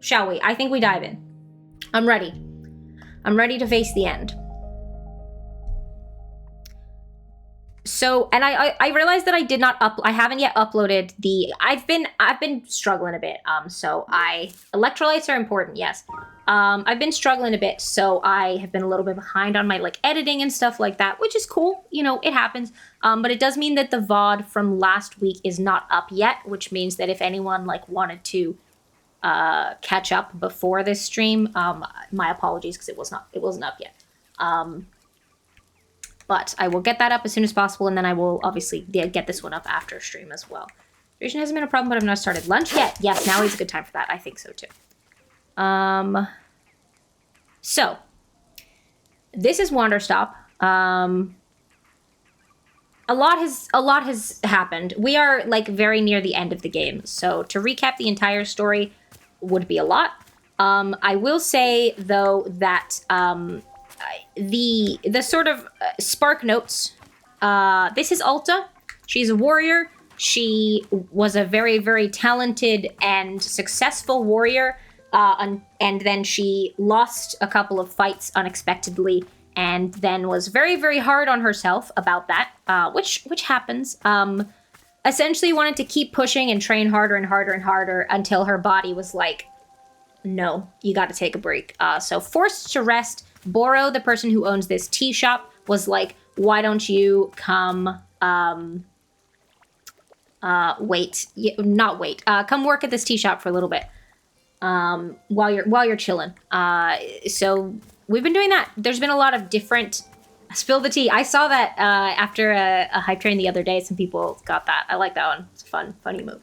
shall we? I think we dive in. I'm ready. I'm ready to face the end. So, and I realized that I did not I haven't yet uploaded the, I've been struggling a bit. Electrolytes are important, yes. I've been struggling a bit, so I have been a little bit behind on my like editing and stuff like that, which is cool, you know, it happens. But it does mean that the VOD from last week is not up yet, which means that if anyone like wanted to catch up before this stream, my apologies, because it wasn't up yet. But I will get that up as soon as possible, and then I will obviously get this one up after stream as well. Duration hasn't been a problem, but I've not started lunch yet. Yes, now is a good time for that. I think so too. So this is Wanderstop. A lot has happened. We are like very near the end of the game, so to recap the entire story would be a lot. I will say though that the sort of spark notes. This is Alta. She's a warrior. She was a very, very talented and successful warrior. And then she lost a couple of fights unexpectedly, and then was very, very hard on herself about that, which happens. Essentially wanted to keep pushing and train harder and harder and harder until her body was like, no, you got to take a break. So forced to rest. Boro, the person who owns this tea shop, was like, why don't you come, come work at this tea shop for a little bit, while you're chilling. So we've been doing that. There's been a lot of different, spill the tea. I saw that, after a hype train the other day, some people got that. I like that one. It's a funny move.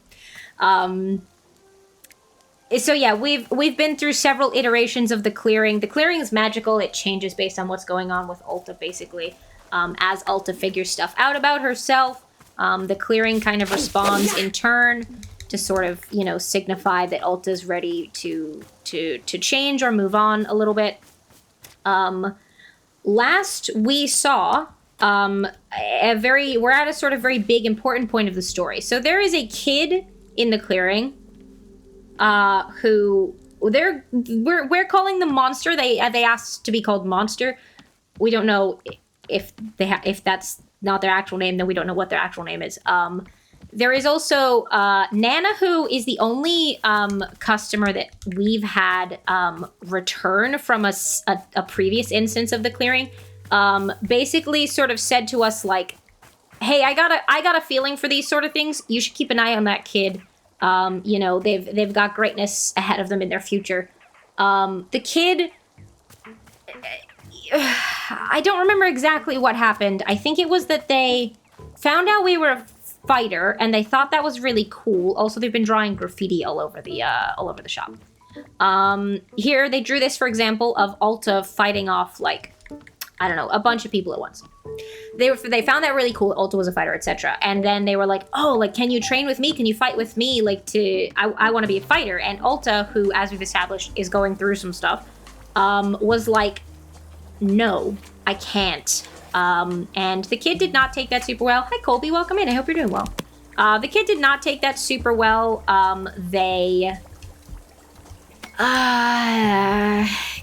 So yeah, we've been through several iterations of the clearing. The clearing is magical. It changes based on what's going on with Alta, basically. As Alta figures stuff out about herself, the clearing kind of responds in turn to sort of, you know, signify that Alta's ready to change or move on a little bit. Last we saw, we're at a sort of very big, important point of the story. So there is a kid in the clearing, who we're calling them Monster. They asked to be called Monster. We don't know if that's not their actual name, then we don't know what their actual name is. There is also Nana, who is the only customer that we've had return from a previous instance of the clearing. Basically sort of said to us like, hey, I got a feeling for these sort of things. You should keep an eye on that kid. You know, they've got greatness ahead of them in their future. The kid, I don't remember exactly what happened. I think it was that they found out we were a fighter, and they thought that was really cool. Also, they've been drawing graffiti all over the shop. Here they drew this, for example, of Alta fighting off like, I don't know, a bunch of people at once. They found that really cool. Alta was a fighter, etc. And then they were like, oh, like, can you train with me? Can you fight with me? Like, I want to be a fighter. And Alta, who, as we've established, is going through some stuff, was like, no, I can't. And the kid did not take that super well. Hi, Colby. Welcome in. I hope you're doing well. The kid did not take that super well. They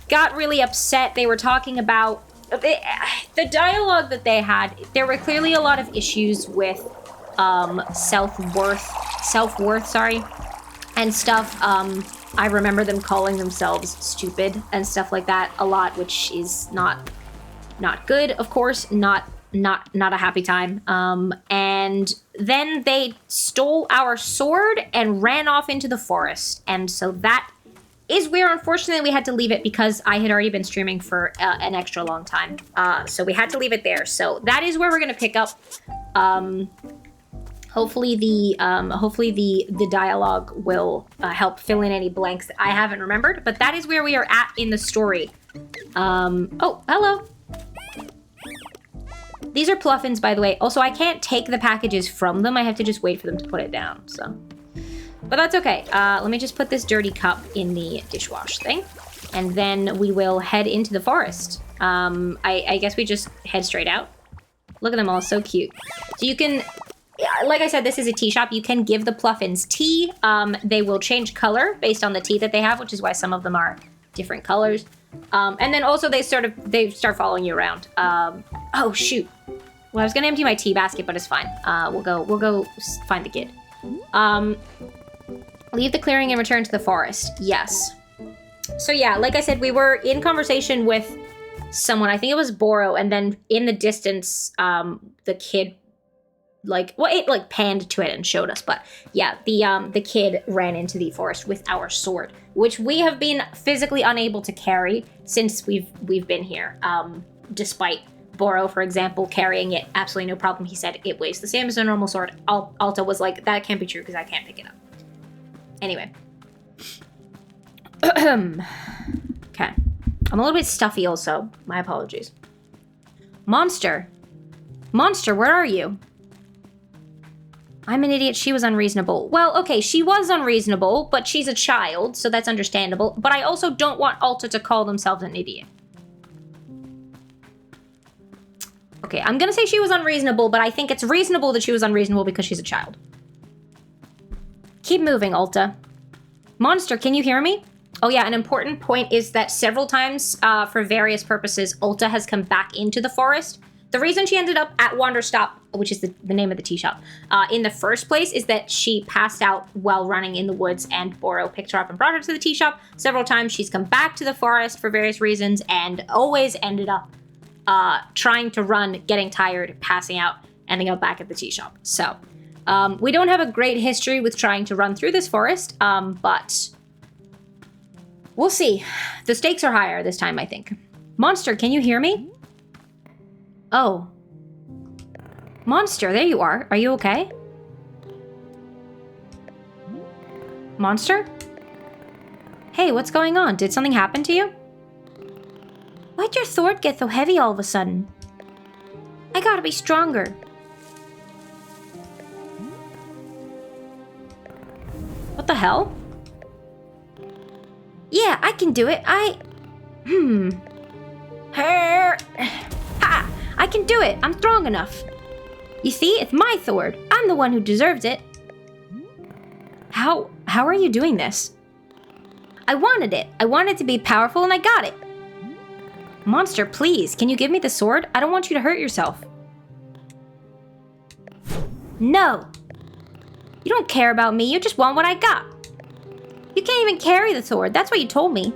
got really upset. They were talking about the dialogue that they had. There were clearly a lot of issues with self-worth, and stuff. I remember them calling themselves stupid and stuff like that a lot, which is not good, of course, not a happy time. And then they stole our sword and ran off into the forest. And so that is where, unfortunately, we had to leave it because I had already been streaming for an extra long time. So we had to leave it there. So that is where we're going to pick up. Hopefully the dialogue will help fill in any blanks that I haven't remembered. But that is where we are at in the story. Oh, hello. These are Pluffins, by the way. Also, I can't take the packages from them. I have to just wait for them to put it down, so. But that's okay. Let me just put this dirty cup in the dishwash thing. And then we will head into the forest. I guess we just head straight out. Look at them all, so cute. So you can like I said, this is a tea shop. You can give the Pluffins tea. They will change color based on the tea that they have, which is why some of them are different colors. And then also they start following you around. Oh shoot. Well, I was gonna empty my tea basket, but it's fine. We'll go find the kid. Leave the clearing and return to the forest. Yes. So yeah, like I said, we were in conversation with someone. I think it was Boro, and then in the distance, the kid, it panned to it and showed us. But yeah, the kid ran into the forest with our sword, which we have been physically unable to carry since we've been here. Despite Boro, for example, carrying it absolutely no problem. He said it weighs the same as a normal sword. Alta was like, that can't be true because I can't pick it up. Anyway. Okay. I'm a little bit stuffy also. My apologies. Monster, where are you? I'm an idiot. She was unreasonable. Well, okay, she was unreasonable, but she's a child, so that's understandable. But I also don't want Alta to call themselves an idiot. Okay, I'm gonna say she was unreasonable, but I think it's reasonable that she was unreasonable because she's a child. Keep moving, Alta. Monster, can you hear me? Oh yeah, an important point is that several times, for various purposes, Alta has come back into the forest. The reason she ended up at Wanderstop, which is the name of the tea shop, in the first place is that she passed out while running in the woods and Boro picked her up and brought her to the tea shop. Several times she's come back to the forest for various reasons and always ended up trying to run, getting tired, passing out, ending up back at the tea shop. So, we don't have a great history with trying to run through this forest, but we'll see. The stakes are higher this time, I think. Monster, can you hear me? Oh. Monster, there you are. Are you okay? Monster? Hey, what's going on? Did something happen to you? Why'd your sword get so heavy all of a sudden? I gotta be stronger. What the hell? Yeah, I can do it. Ha! I can do it. I'm strong enough. You see, it's my sword. I'm the one who deserves it. How are you doing this? I wanted it. I wanted to be powerful and I got it. Monster, please, can you give me the sword? I don't want you to hurt yourself. No. You don't care about me, you just want what I got. You can't even carry the sword, that's what you told me.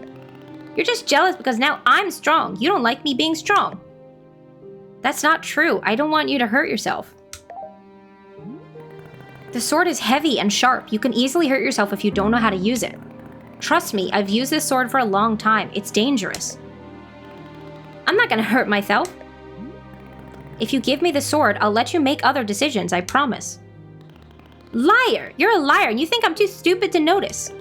You're just jealous because now I'm strong. You don't like me being strong. That's not true. I don't want you to hurt yourself. The sword is heavy and sharp. You can easily hurt yourself if you don't know how to use it. Trust me, I've used this sword for a long time. It's dangerous. I'm not gonna hurt myself. If you give me the sword, I'll let you make other decisions, I promise. Liar! You're a liar and you think I'm too stupid to notice.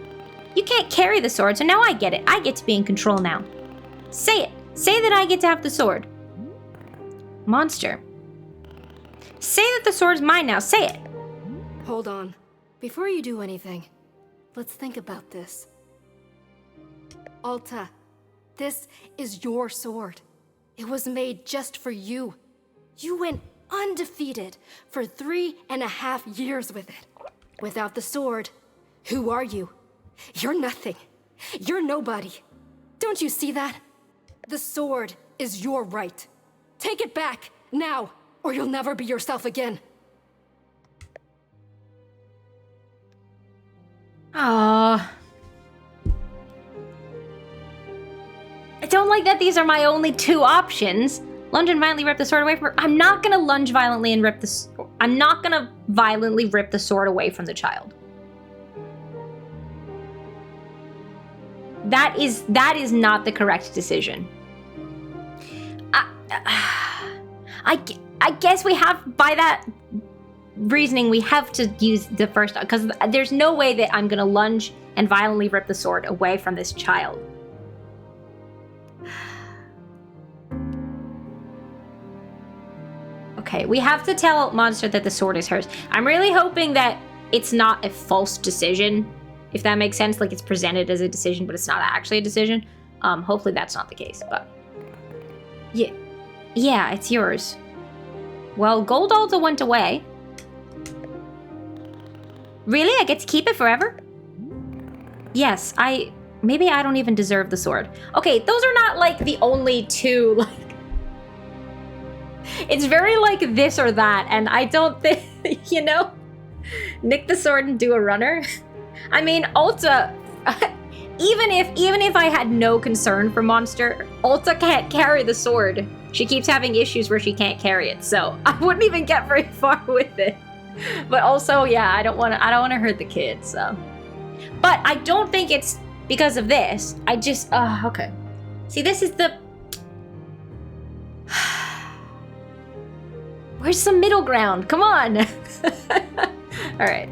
You can't carry the sword, so now I get it. I get to be in control now. Say it. Say that I get to have the sword. Monster. Say that the sword's mine now. Say it. Hold on. Before you do anything, let's think about this. Alta, this is your sword. It was made just for you. You went undefeated for 3.5 years with it. Without the sword, who are you? You're nothing. You're nobody. Don't you see that? The sword is your right. Take it back, now, or you'll never be yourself again. Aww. I don't like that these are my only two options. Lunge and violently rip the sword away from her. I'm not gonna lunge violently and rip the... I'm not gonna violently rip the sword away from the child. That is not the correct decision. I guess we have, by that reasoning, we have to use the first, because there's no way that I'm gonna lunge and violently rip the sword away from this child. Okay, we have to tell Monster that the sword is hers. I'm really hoping that it's not a false decision, if that makes sense. Like, it's presented as a decision, but it's not actually a decision. Hopefully that's not the case, but... Yeah, it's yours. Well, Gold Alta went away. Really? I get to keep it forever? Yes, maybe I don't even deserve the sword. Okay, those are not like the only two, like, it's very like this or that, and I don't think, you know, nick the sword and do a runner. I mean, Ulta, even if I had no concern for Monster, Ulta can't carry the sword. She keeps having issues where she can't carry it, so I wouldn't even get very far with it. But also, yeah, I don't want to hurt the kids, so. But I don't think it's because of this. I just, okay. See, this is the... Where's some middle ground? Come on. All right.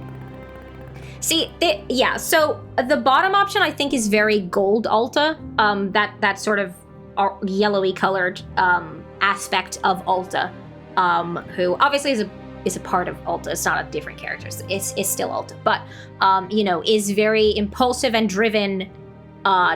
See, yeah, so the bottom option I think is very gold Alta. That sort of yellowy colored aspect of Alta, who obviously is a part of Alta. It's not a different character. It's still Alta, but you know, is very impulsive and driven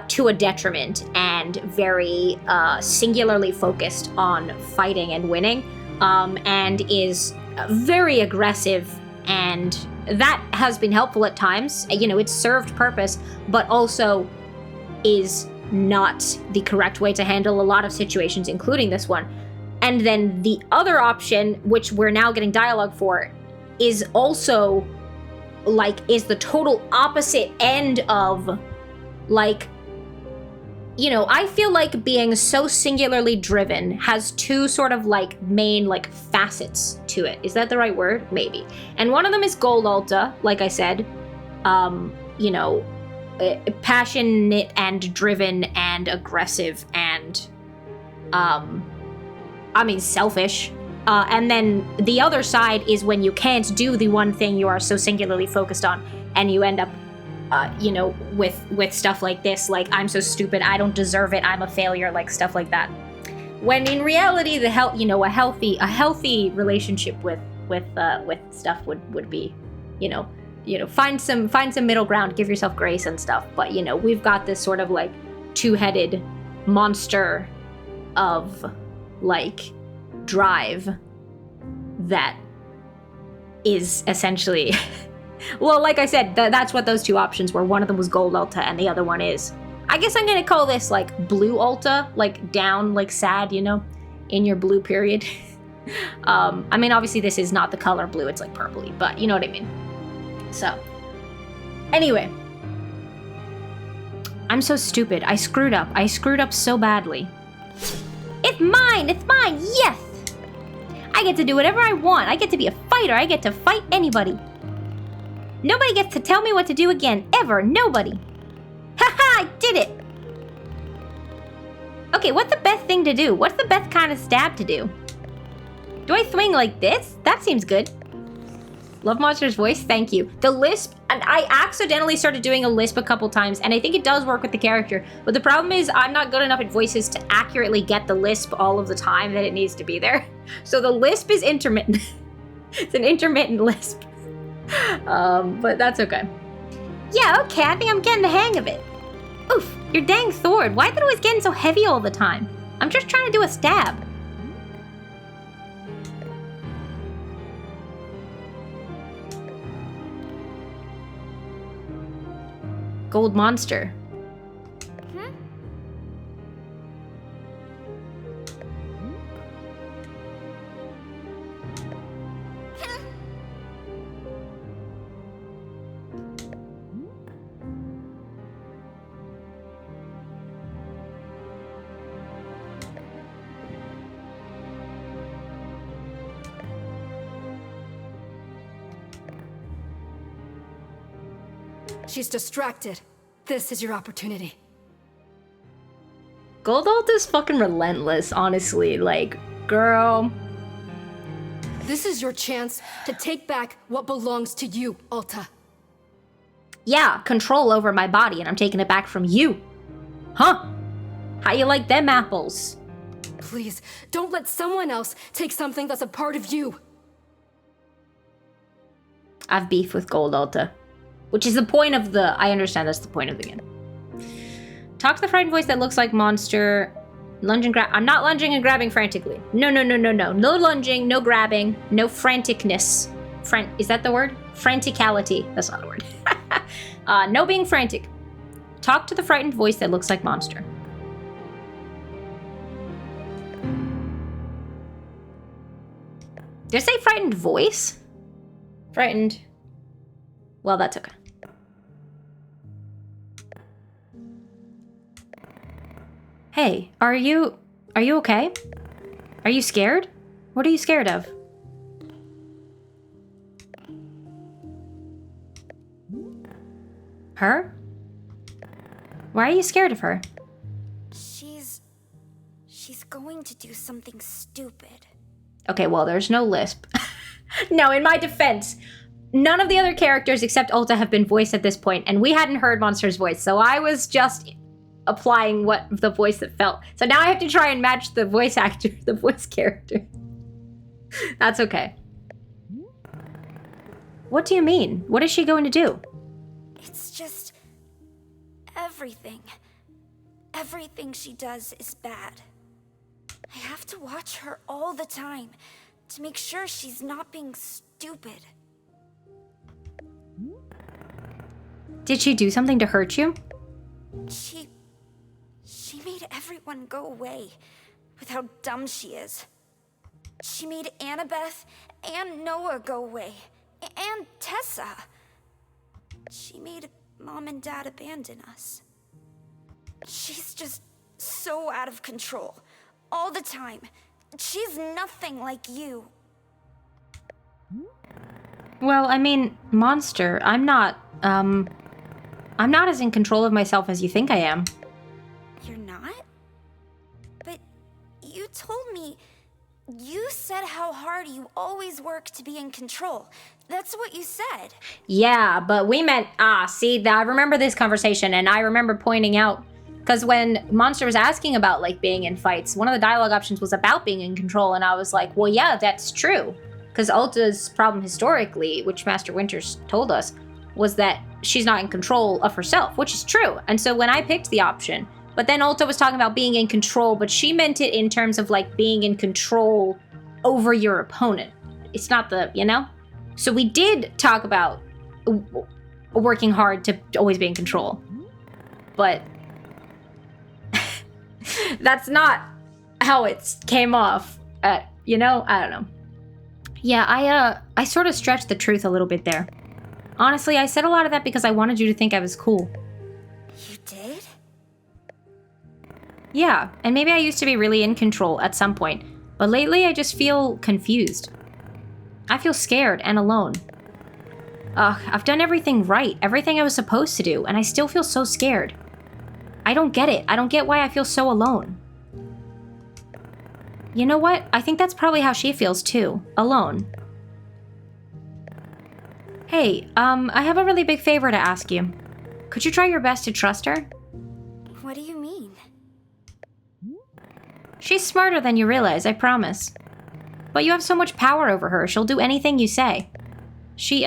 to a detriment, and very singularly focused on fighting and winning, and is very aggressive, and that has been helpful at times. You know, it's served purpose, but also is not the correct way to handle a lot of situations, including this one. And then the other option, which we're now getting dialogue for, is also, like, is the total opposite end of, like, you know, I feel like being so singularly driven has two sort of, like, main, like, facets to it. Is that the right word? Maybe. And one of them is Gold Alta, like I said. You know, passionate and driven and aggressive and, I mean, selfish. And then the other side is when you can't do the one thing you are so singularly focused on, and you end up, you know, with stuff like this, like, I'm so stupid, I don't deserve it, I'm a failure, like, stuff like that. When in reality, you know, a healthy relationship with stuff would be, you know, find some middle ground, give yourself grace and stuff. But, you know, we've got this sort of, like, two-headed monster of, like, drive that is essentially well, like I said, that's what those two options were. One of them was Gold Alta and the other one is, I guess I'm gonna call this, like, Blue Alta, like, down, like, sad, you know, in your blue period. I mean, obviously this is not the color blue, it's like purpley, but you know what I mean. So anyway, I'm so stupid. I screwed up so badly. It's mine! Yes! I get to do whatever I want. I get to be a fighter. I get to fight anybody. Nobody gets to tell me what to do again, ever. Nobody. Haha, I did it! Okay, what's the best thing to do? What's the best kind of stab to do? Do I swing like this? That seems good. Love Monster's voice, thank you. The lisp, and I accidentally started doing a lisp a couple times, and I think it does work with the character, but the problem is I'm not good enough at voices to accurately get the lisp all of the time that it needs to be there. So the lisp is intermittent. It's an intermittent lisp. But that's okay. Yeah, okay, I think I'm getting the hang of it. Oof, your dang sword. Why is it always getting so heavy all the time? I'm just trying to do a stab. Gold Monster. She's distracted. This is your opportunity. Gold Alta's fucking relentless, honestly. Like, girl. This is your chance to take back what belongs to you, Alta. Yeah, control over my body, and I'm taking it back from you. Huh? How you like them apples? Please, don't let someone else take something that's a part of you. I've beef with Gold Alta. Which is the point of the... I understand that's the point of the game. Talk to the frightened voice that looks like Monster. Lunge and grab... I'm not lunging and grabbing frantically. No. No lunging, no grabbing, no franticness. Is that the word? Franticality. That's not a word. No being frantic. Talk to the frightened voice that looks like monster. Did I say frightened voice? Frightened. Well, that's okay. Hey, are you okay? Are you scared? What are you scared of? Her? Why are you scared of her? She's going to do something stupid. Okay, well, there's no lisp. No, in my defense, none of the other characters except Ulta have been voiced at this point, and we hadn't heard Monster's voice, so I was just applying what the voice that felt. So now I have to try and match the voice actor, the voice character. That's okay. What do you mean? What is she going to do? It's just... everything. Everything she does is bad. I have to watch her all the time to make sure she's not being stupid. Did she do something to hurt you? She made everyone go away with how dumb she is. She made Annabeth and Noah go away, and Tessa. She made Mom and Dad abandon us. She's just so out of control, all the time. She's nothing like you. Well, I mean, Monster, I'm not as in control of myself as you think I am. You're not? But you told me... You said how hard you always work to be in control. That's what you said. Yeah, but we meant, see, I remember this conversation, and I remember pointing out, because when Monster was asking about, like, being in fights, one of the dialogue options was about being in control, and I was like, well, yeah, that's true. Because Ulta's problem historically, which Master Winters told us, was that she's not in control of herself, which is true. And so when I picked the option, but then Ulta was talking about being in control, but she meant it in terms of, like, being in control over your opponent. It's not the, you know? So we did talk about working hard to always be in control. But that's not how it came off, you know? I don't know. Yeah, I sort of stretched the truth a little bit there. Honestly, I said a lot of that because I wanted you to think I was cool. You did? Yeah, and maybe I used to be really in control at some point, but lately I just feel confused. I feel scared and alone. Ugh, I've done everything right, everything I was supposed to do, and I still feel so scared. I don't get it. I don't get why I feel so alone. You know what? I think that's probably how she feels too, alone. Hey, I have a really big favor to ask you. Could you try your best to trust her? What do you mean? She's smarter than you realize, I promise. But you have so much power over her, she'll do anything you say. She,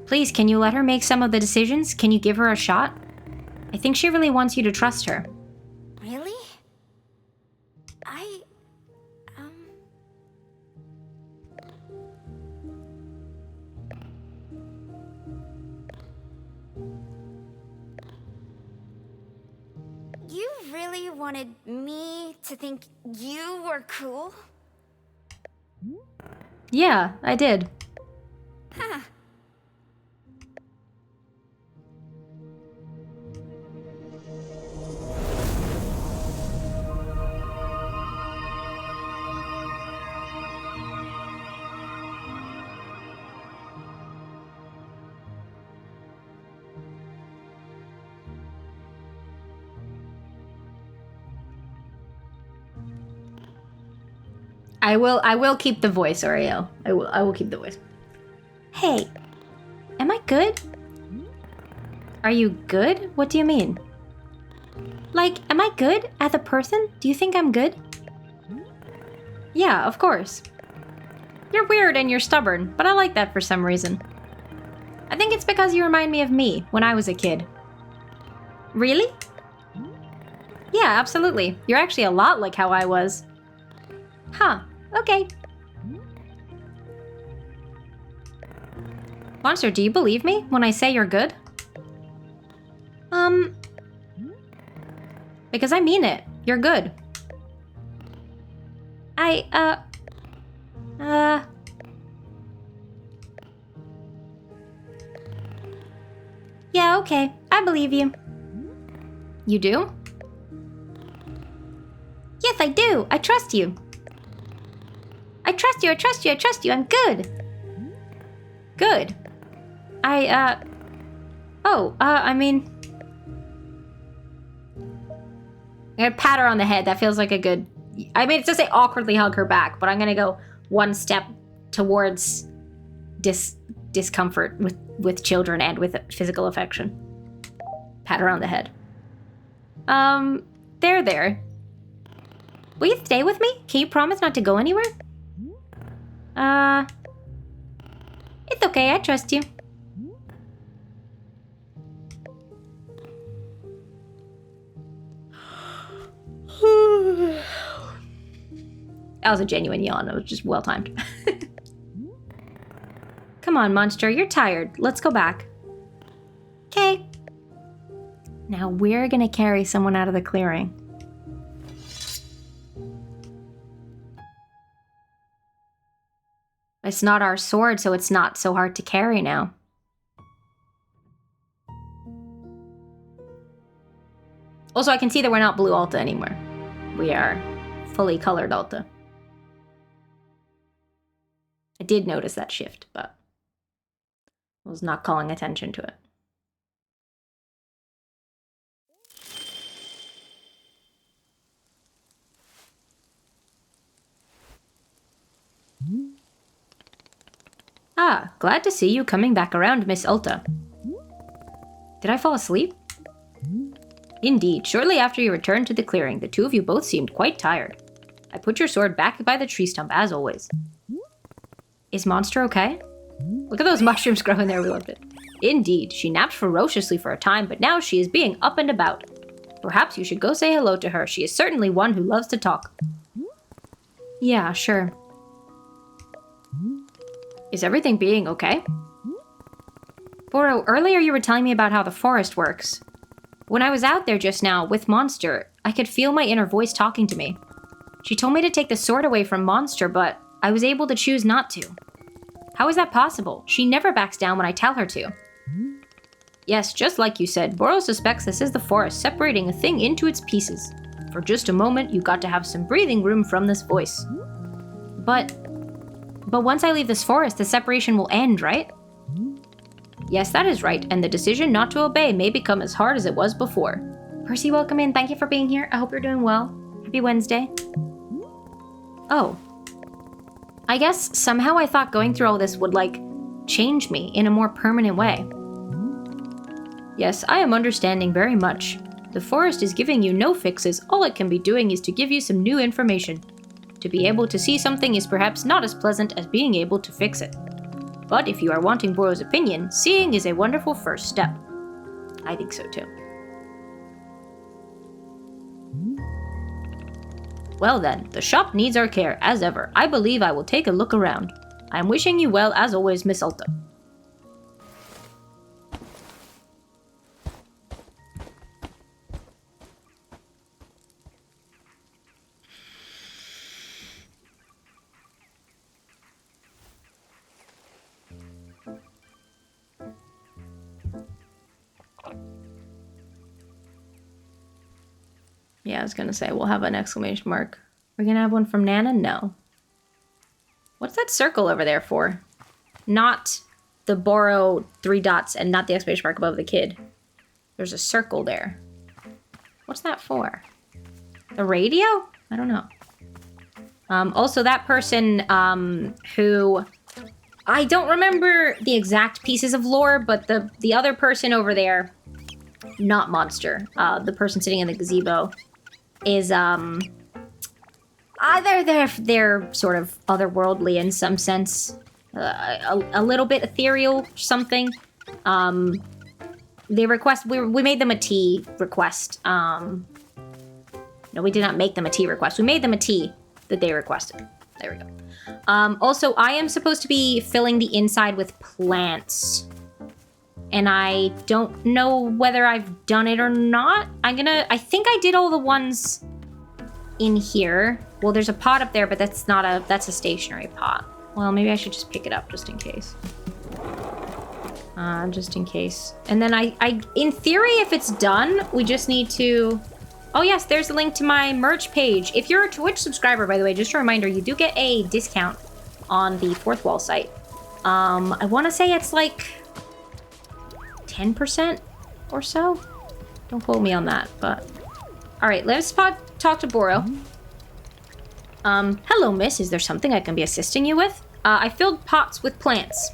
Please, can you let her make some of the decisions? Can you give her a shot? I think she really wants you to trust her. Really? You really wanted me to think you were cool? Yeah, I did. Huh. I will keep the voice, Ariel. I will keep the voice. Hey, am I good? Are you good? What do you mean? Like, am I good as a person? Do you think I'm good? Yeah, of course. You're weird and you're stubborn, but I like that for some reason. I think it's because you remind me of me when I was a kid. Really? Yeah, absolutely. You're actually a lot like how I was. Huh. Okay. Monster, do you believe me when I say you're good? Because I mean it. You're good. Yeah, okay. I believe you. You do? Yes, I do. I trust you. I trust you, I trust you, I trust you. I'm good. Good. I mean... I'm gonna pat her on the head. That feels like a good... I mean, it's to say awkwardly hug her back, but I'm gonna go one step towards discomfort with children and with physical affection. Pat her on the head. There. Will you stay with me? Can you promise not to go anywhere? It's okay, I trust you. That was a genuine yawn. It was just well-timed. Come on, monster. You're tired. Let's go back. Okay. Now we're gonna carry someone out of the clearing. It's not our sword, so it's not so hard to carry now. Also, I can see that we're not blue Alta anymore. We are fully colored Alta. I did notice that shift, but I was not calling attention to it. Ah, glad to see you coming back around, Miss Alta. Did I fall asleep? Indeed, shortly after you returned to the clearing, the two of you both seemed quite tired. I put your sword back by the tree stump, as always. Is Monster okay? Look at those mushrooms growing there, we loved it. Indeed, she napped ferociously for a time, but now she is being up and about. Perhaps you should go say hello to her. She is certainly one who loves to talk. Yeah, sure. Is everything being okay? Boro, earlier you were telling me about how the forest works. When I was out there just now with Monster, I could feel my inner voice talking to me. She told me to take the sword away from Monster, but I was able to choose not to. How is that possible? She never backs down when I tell her to. Yes, just like you said, Boro suspects this is the forest separating a thing into its pieces. For just a moment, you got to have some breathing room from this voice. But once I leave this forest, the separation will end, right? Yes, that is right, and the decision not to obey may become as hard as it was before. Percy, welcome in. Thank you for being here. I hope you're doing well. Happy Wednesday. Oh. I guess somehow I thought going through all this would, change me in a more permanent way. Yes, I am understanding very much. The forest is giving you no fixes. All it can be doing is to give you some new information. To be able to see something is perhaps not as pleasant as being able to fix it. But if you are wanting Boro's opinion, seeing is a wonderful first step. I think so too. Well then, the shop needs our care, as ever. I believe I will take a look around. I am wishing you well, as always, Miss Alta. Yeah, I was gonna say, we'll have an exclamation mark. We're gonna have one from Nana? No. What's that circle over there for? Not the Boro 3 dots and not the exclamation mark above the kid. There's a circle there. What's that for? The radio? I don't know. Also, that person who... I don't remember the exact pieces of lore, but the other person over there, not Monster, the person sitting in the gazebo, is they're sort of otherworldly in some sense, a little bit ethereal something. They request we made them a tea request No, we did not make them a tea request. We made them a tea that they requested. There we go. Also, I am supposed to be filling the inside with plants. And I don't know whether I've done it or not. I think I did all the ones in here. Well, there's a pot up there, but that's a stationary pot. Well, maybe I should just pick it up just in case. Just in case. And then in theory, if it's done, we just need to... Oh yes, there's a link to my merch page. If you're a Twitch subscriber, by the way, just a reminder, you do get a discount on the Fourth Wall site. I want to say it's like 10% or so. Don't quote me on that, but... Alright, let's talk to Boro. Hello, miss. Is there something I can be assisting you with? I filled pots with plants.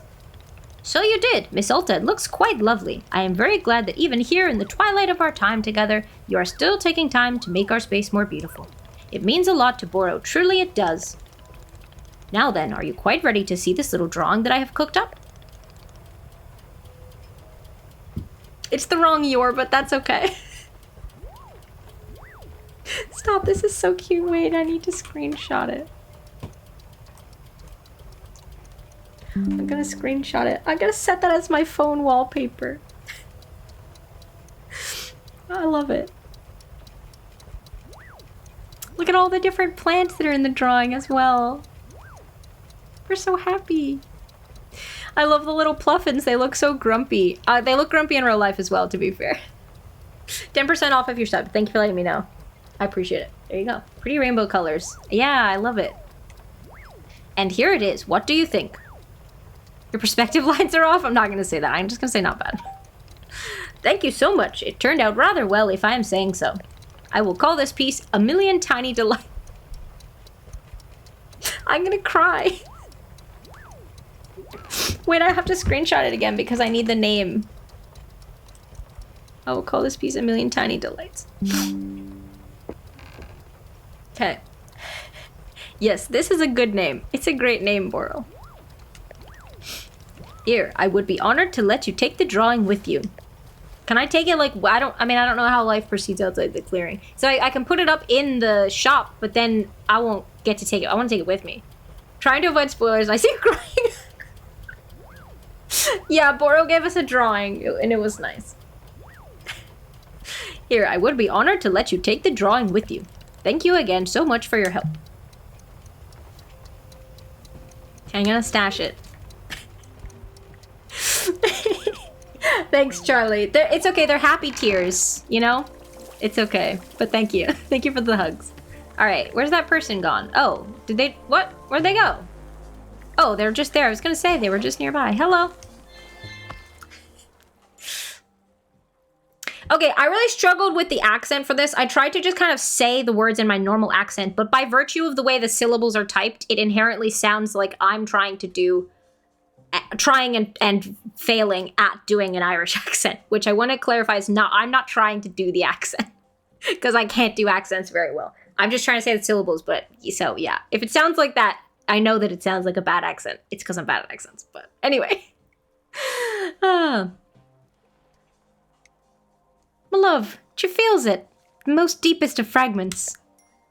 So you did, Miss Ulta. It looks quite lovely. I am very glad that even here in the twilight of our time together, you are still taking time to make our space more beautiful. It means a lot to Boro. Truly it does. Now then, are you quite ready to see this little drawing that I have cooked up? It's the wrong your, but that's okay. Stop, this is so cute. Wait, I need to screenshot it. I'm gonna screenshot it. I'm gonna set that as my phone wallpaper. I love it. Look at all the different plants that are in the drawing as well. We're so happy. I love the little pluffins. They look so grumpy. They look grumpy in real life as well, to be fair. 10% off if you're subbed. Thank you for letting me know. I appreciate it. There you go. Pretty rainbow colors. Yeah, I love it. And here it is. What do you think? Your perspective lines are off? I'm not going to say that. I'm just going to say not bad. Thank you so much. It turned out rather well, if I am saying so. I will call this piece A Million Tiny Delights. I'm going to cry. Wait, I have to screenshot it again because I need the name. I will call this piece A Million Tiny Delights. Okay. Yes, this is a good name. It's a great name, Boro. Here, I would be honored to let you take the drawing with you. Can I take it like, I don't know how life proceeds outside the clearing. So I can put it up in the shop, but then I won't get to take it. I want to take it with me. Trying to avoid spoilers. I see you crying. Yeah, Boro gave us a drawing, and it was nice. Here, I would be honored to let you take the drawing with you. Thank you again so much for your help. Okay, I'm gonna stash it. Thanks, Charlie. It's okay. They're happy tears, you know? It's okay. But thank you. Thank you for the hugs. All right. Where's that person gone? Oh, did they... What? Where'd they go? Oh, they're just there. I was going to say they were just nearby. Hello. Okay, I really struggled with the accent for this. I tried to just kind of say the words in my normal accent, but by virtue of the way the syllables are typed, it inherently sounds like I'm trying and failing at doing an Irish accent, which I want to clarify is not, I'm not trying to do the accent because I can't do accents very well. I'm just trying to say the syllables, but so yeah. If it sounds like that, I know that it sounds like a bad accent. It's because I'm bad at accents, but anyway. My love, she feels it, the most deepest of fragments.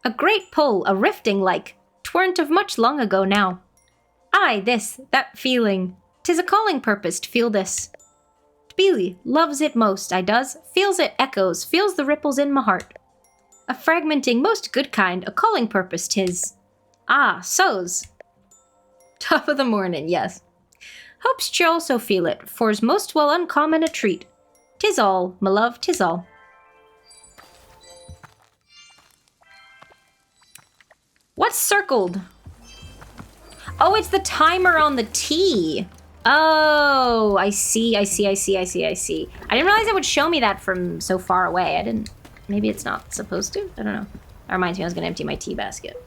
A great pull, a rifting like, tweren't of much long ago now. Aye, this, that feeling, 'tis a calling purpose to feel this. Tbili loves it most, I does, feels it echoes, feels the ripples in my heart. A fragmenting, most good kind, a calling purpose 'tis. Ah, so's. Top of the morning, yes. Hopes she also feel it, for's most well uncommon a treat. 'Tis all, my love, 'tis all. What's circled? Oh, it's the timer on the tea. Oh, I see. I didn't realize it would show me that from so far away. Maybe it's not supposed to? I don't know. That reminds me I was gonna empty my tea basket.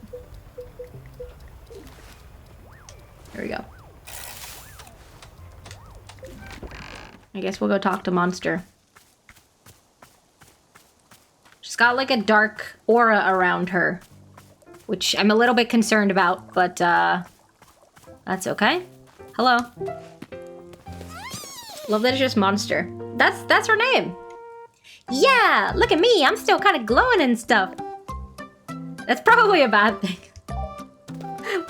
There we go. I guess we'll go talk to Monster. She's got like a dark aura around her, which I'm a little bit concerned about, but that's okay. Hello. Love that it's just Monster. That's her name. Yeah, look at me. I'm still kind of glowing and stuff. That's probably a bad thing.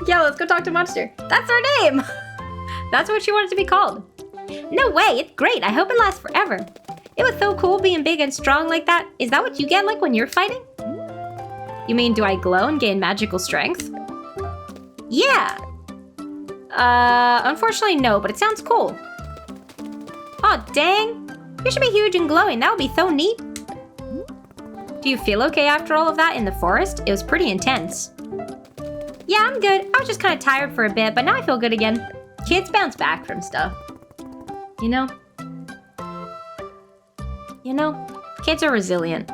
Yeah, let's go talk to Monster. That's her name! That's what she wanted to be called. No way, it's great. I hope it lasts forever. It was so cool being big and strong like that. Is that what you get like when you're fighting? You mean, do I glow and gain magical strength? Yeah. Unfortunately no, but it sounds cool. Oh, dang. You should be huge and glowing. That would be so neat. Do you feel okay after all of that in the forest? It was pretty intense. Yeah, I'm good. I was just kind of tired for a bit, but now I feel good again. Kids bounce back from stuff. You know? Kids are resilient.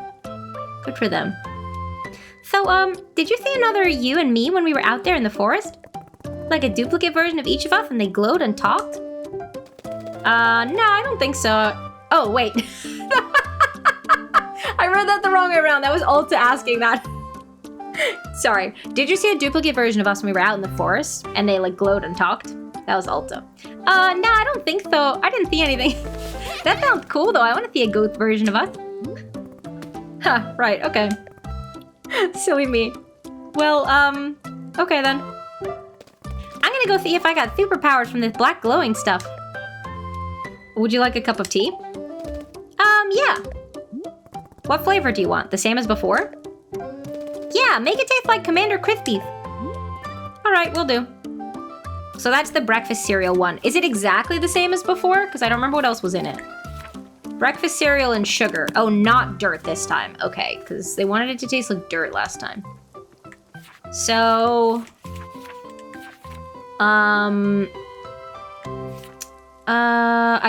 Good for them. So, did you see another you and me when we were out there in the forest? Like a duplicate version of each of us and they glowed and talked? No, I don't think so. Oh, wait. I read that the wrong way around. That was Ulta asking that. Sorry. Did you see a duplicate version of us when we were out in the forest and they like glowed and talked? That was Ulta. No, I don't think so. I didn't see anything. That sounds cool though. I want to see a ghost version of us. Huh, right, okay. Silly me. Well, okay then. I'm gonna go see if I got superpowers from this black glowing stuff. Would you like a cup of tea? Yeah. What flavor do you want? The same as before? Yeah, make it taste like Commander Crispies. All right, will do. So that's the breakfast cereal one. Is it exactly the same as before? Because I don't remember what else was in it. Breakfast cereal and sugar. Oh, not dirt this time. Okay, because they wanted it to taste like dirt last time. So... I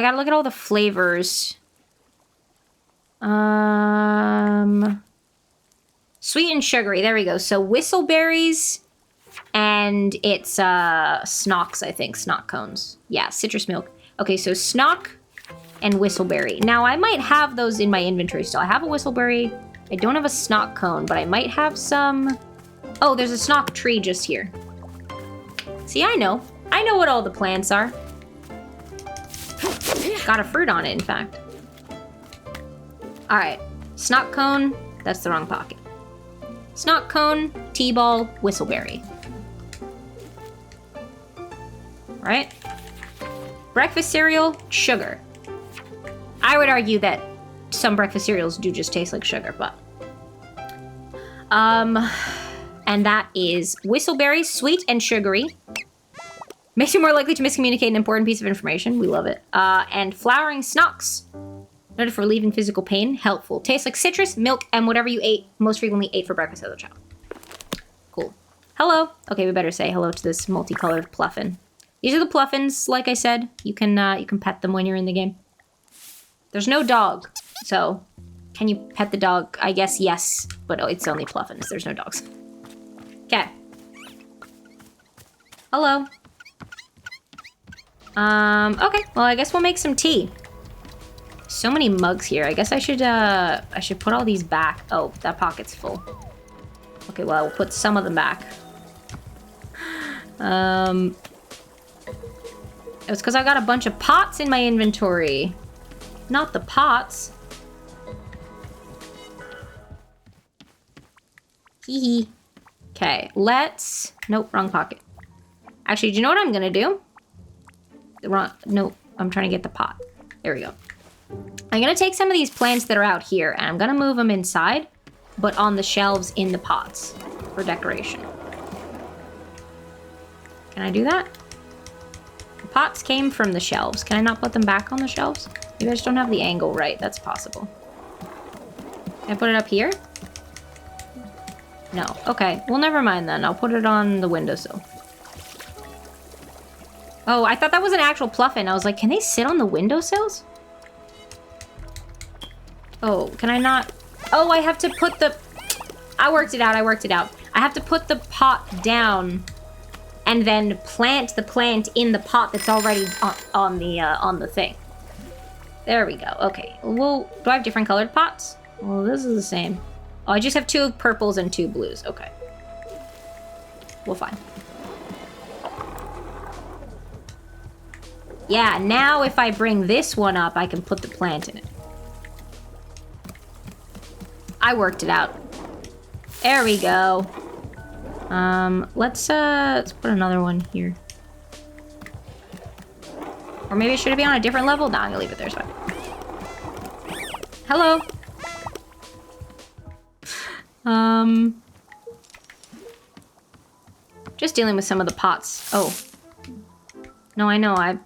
gotta look at all the flavors. Sweet and sugary. There we go. So whistleberries, and it's snocks. I think snock cones. Yeah, citrus milk. Okay, so snock and whistleberry. Now I might have those in my inventory still. I have a whistleberry. I don't have a snock cone, but I might have some. Oh, there's a snock tree just here. See, I know what all the plants are. Got a fruit on it, in fact. All right, snock cone. That's the wrong pocket. Snock cone, T-ball, whistleberry. Right? Breakfast cereal, sugar. I would argue that some breakfast cereals do just taste like sugar, but... And that is whistleberry, sweet and sugary. Makes you more likely to miscommunicate an important piece of information. We love it. And flowering snocks. Noted for relieving physical pain. Helpful. Tastes like citrus, milk, and whatever you most frequently ate for breakfast as a child. Cool. Hello. Okay, we better say hello to this multicolored pluffin. These are the pluffins, like I said. You can pet them when you're in the game. There's no dog, so can you pet the dog? I guess yes, but it's only pluffins. There's no dogs. Okay. Hello. Okay. Well, I guess we'll make some tea. So many mugs here. I guess I should put all these back. Oh, that pocket's full. Okay, well, I will put some of them back. It's because I got a bunch of pots in my inventory. Not the pots. Hee hee. Okay, let's... Nope, wrong pocket. Actually, do you know what I'm gonna do? Nope, I'm trying to get the pot. There we go. I'm gonna take some of these plants that are out here and I'm gonna move them inside, but on the shelves in the pots for decoration. Can I do that? The pots came from the shelves. Can I not put them back on the shelves? Maybe I just don't have the angle right. That's possible. Can I put it up here? No. Okay. Well, never mind then. I'll put it on the windowsill. Oh, I thought that was an actual pluffin. I was like, can they sit on the windowsills? Oh, can I not? Oh, I have to put the... I worked it out. I have to put the pot down and then plant the plant in the pot that's already on the thing. There we go. Okay. Well, do I have different colored pots? Well, this is the same. Oh, I just have 2 purples and 2 blues. Okay. Well, fine. Yeah, now if I bring this one up, I can put the plant in it. I worked it out. There we go. Let's put another one here. Or maybe should it be on a different level? Nah, I'm gonna leave it there, it's fine. Hello. Just dealing with some of the pots. Oh. No, I know. I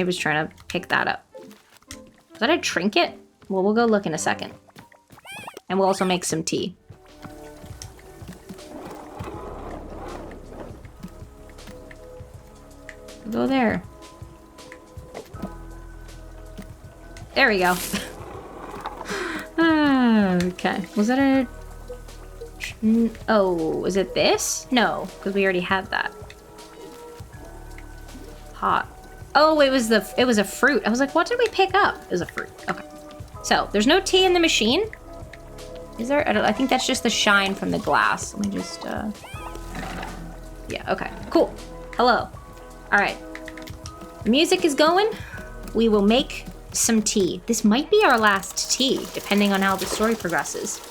was trying to pick that up. Is that a trinket? Well, we'll go look in a second. And we'll also make some tea. We'll go there. There we go. Okay. Was that a... Oh, is it this? No, because we already had that. Pot. Oh, it was a fruit. I was like, what did we pick up? It was a fruit. Okay. So, there's no tea in the machine. Is there? I think that's just the shine from the glass. Let me just, yeah, okay. Cool. Hello. All right. Music is going. We will make some tea. This might be our last tea, depending on how the story progresses.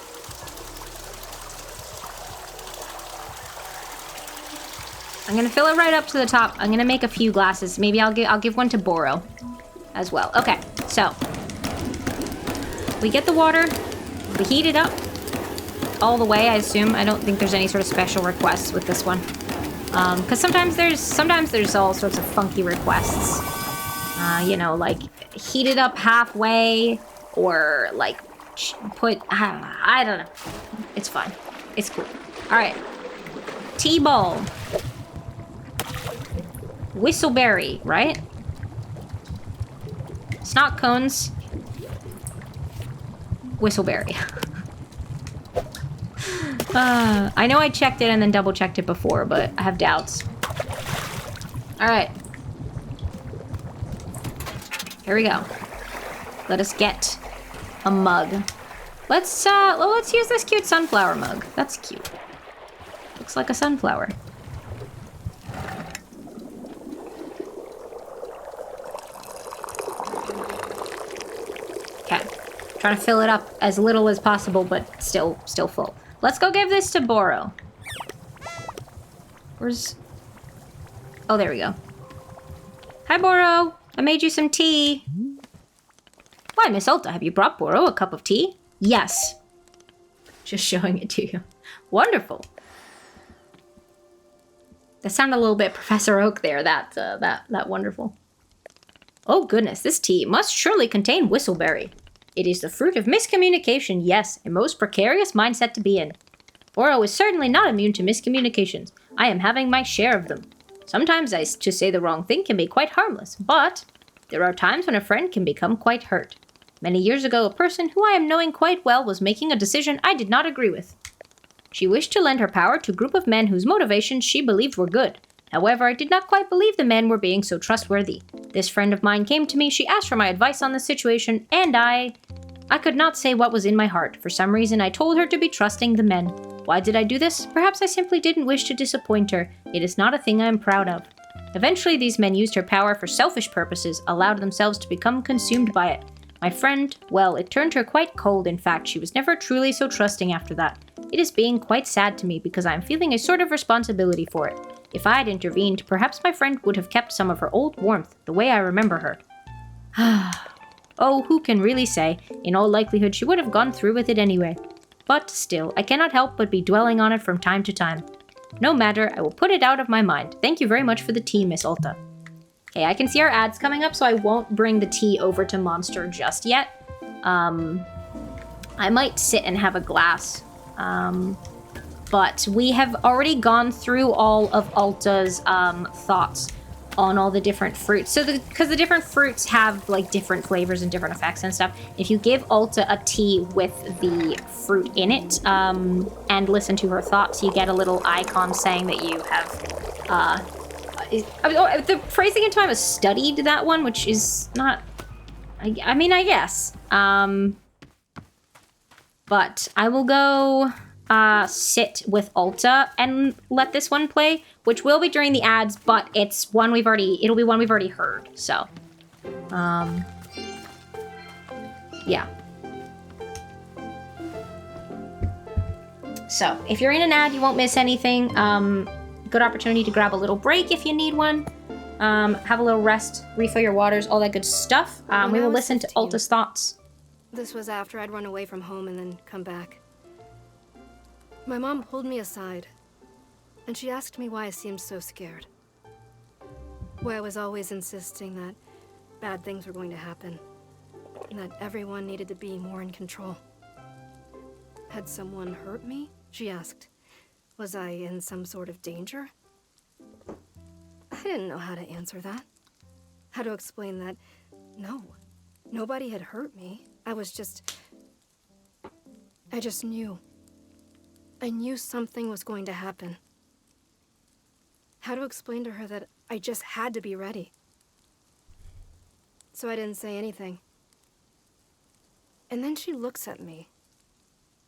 I'm gonna fill it right up to the top. I'm gonna make a few glasses. Maybe I'll give one to Boro as well. Okay, so we get the water, we heat it up all the way, I assume. I don't think there's any sort of special requests with this one. Because sometimes there's all sorts of funky requests. You know, like heat it up halfway, or like put, I don't know. It's fine. It's cool. All right. Tea ball. Whistleberry, right? Snot cones. Whistleberry. I know I checked it and then double checked it before, but I have doubts. All right. Here we go. Let us get a mug. Let's use this cute sunflower mug. That's cute. Looks like a sunflower. Okay. Trying to fill it up as little as possible, but still full. Let's go give this to Boro. Where's... Oh, there we go. Hi, Boro. I made you some tea. Why, Miss Ulta, have you brought Boro a cup of tea? Yes. Just showing it to you. Wonderful. That sounded a little bit Professor Oak there, that wonderful. Oh goodness, this tea must surely contain whistleberry. It is the fruit of miscommunication, yes, a most precarious mindset to be in. Boro is certainly not immune to miscommunications. I am having my share of them. Sometimes to say the wrong thing can be quite harmless, but there are times when a friend can become quite hurt. Many years ago, a person who I am knowing quite well was making a decision I did not agree with. She wished to lend her power to a group of men whose motivations she believed were good. However, I did not quite believe the men were being so trustworthy. This friend of mine came to me, she asked for my advice on the situation, and I could not say what was in my heart. For some reason, I told her to be trusting the men. Why did I do this? Perhaps I simply didn't wish to disappoint her. It is not a thing I am proud of. Eventually, these men used her power for selfish purposes, allowed themselves to become consumed by it. My friend, well, it turned her quite cold. In fact, she was never truly so trusting after that. It is being quite sad to me because I am feeling a sort of responsibility for it. If I had intervened, perhaps my friend would have kept some of her old warmth, the way I remember her. Oh, who can really say? In all likelihood, she would have gone through with it anyway. But still, I cannot help but be dwelling on it from time to time. No matter, I will put it out of my mind. Thank you very much for the tea, Miss Ulta. Okay, I can see our ads coming up, so I won't bring the tea over to Monster just yet. I might sit and have a glass. But we have already gone through all of Ulta's thoughts on all the different fruits. So because the different fruits have like different flavors and different effects and stuff, if you give Ulta a tea with the fruit in it and listen to her thoughts, you get a little icon saying that you have the phrasing in time has studied that one, which is not, I mean, I guess. But I will go sit with Ulta and let this one play, which will be during the ads, but it'll be one we've already heard, so. Yeah. So if you're in an ad, you won't miss anything. Good opportunity to grab a little break if you need one. Have a little rest, refill your waters, all that good stuff. We will listen to 15. Alta's thoughts. This was after I'd run away from home and then come back. My mom pulled me aside, and she asked me why I seemed so scared. Why I was always insisting that bad things were going to happen, and that everyone needed to be more in control. Had someone hurt me? She asked. Was I in some sort of danger? I didn't know how to answer that. How to explain that, no, nobody had hurt me. I just knew. I knew something was going to happen. How to explain to her that I just had to be ready. So I didn't say anything. And then she looks at me,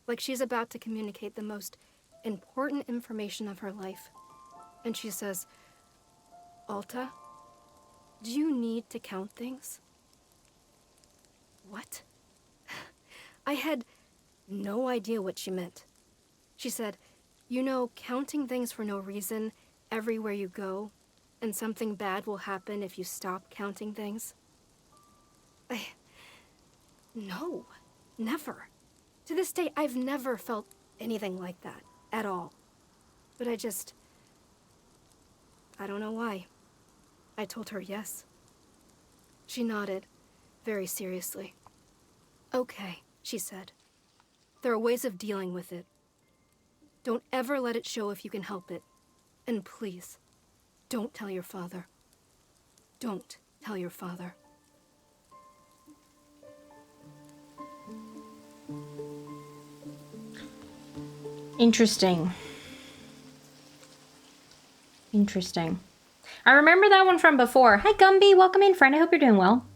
like she's about to communicate the most important information of her life. And she says, Alta, do you need to count things? What? I had no idea what she meant. She said, you know, counting things for no reason everywhere you go, and something bad will happen if you stop counting things. No, never. To this day, I've never felt anything like that, at all. But I don't know why. I told her yes. She nodded, very seriously. Okay, she said. There are ways of dealing with it. Don't ever let it show if you can help it. And please, don't tell your father. Don't tell your father. Interesting. I remember that one from before. Hi, Gumby. Welcome in, friend. I hope you're doing well.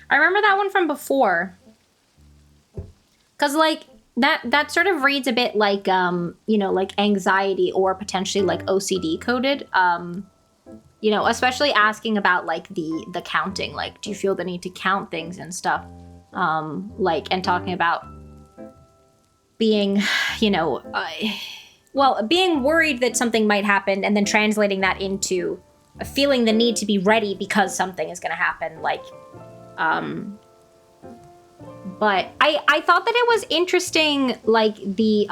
I remember that one from before. Because, like, that sort of reads a bit like, you know, like anxiety or potentially, like, OCD coded. You know, especially asking about, like, the counting. Like, do you feel the need to count things and stuff? Like, and talking about being, you know, being worried that something might happen and then translating that into feeling the need to be ready because something is going to happen. Like, but I thought that it was interesting, like the,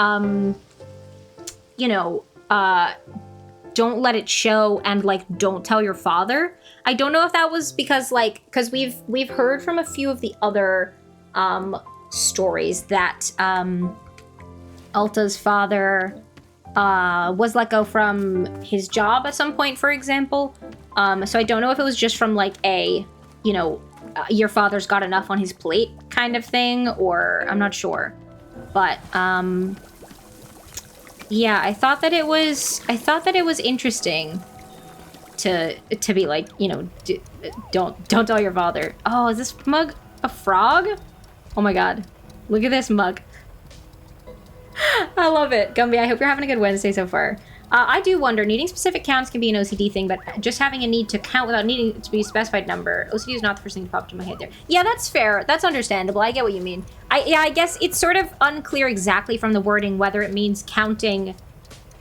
you know, don't let it show and like, don't tell your father. I don't know if that was because because we've heard from a few of the other, stories that, Alta's father was let go from his job at some point, for example. So I don't know if it was just from like a, you know, your father's got enough on his plate kind of thing, or I'm not sure. But yeah, I thought that it was interesting to be like, you know, don't tell your father. Oh, is this mug a frog? Oh my god, look at this mug. I love it. Gumby, I hope you're having a good Wednesday so far. I do wonder, needing specific counts can be an OCD thing, but just having a need to count without needing it to be a specified number. OCD is not the first thing that popped in my head there. Yeah, that's fair. That's understandable. I get what you mean. I guess it's sort of unclear exactly from the wording whether it means counting,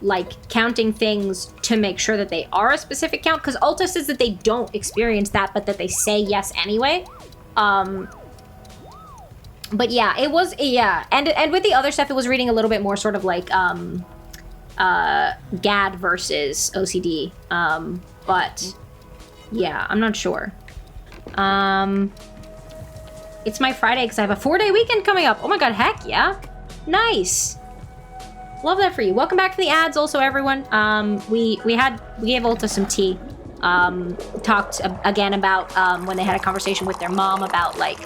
like, counting things to make sure that they are a specific count, because Alta says that they don't experience that, but that they say yes anyway. But yeah, it was, yeah. And with the other stuff, it was reading a little bit more sort of like, GAD versus OCD. But yeah, I'm not sure. It's my Friday because I have a 4-day weekend coming up. Oh my god, heck yeah. Nice. Love that for you. Welcome back to the ads also, everyone. We gave Ulta some tea. Talked again about when they had a conversation with their mom about like,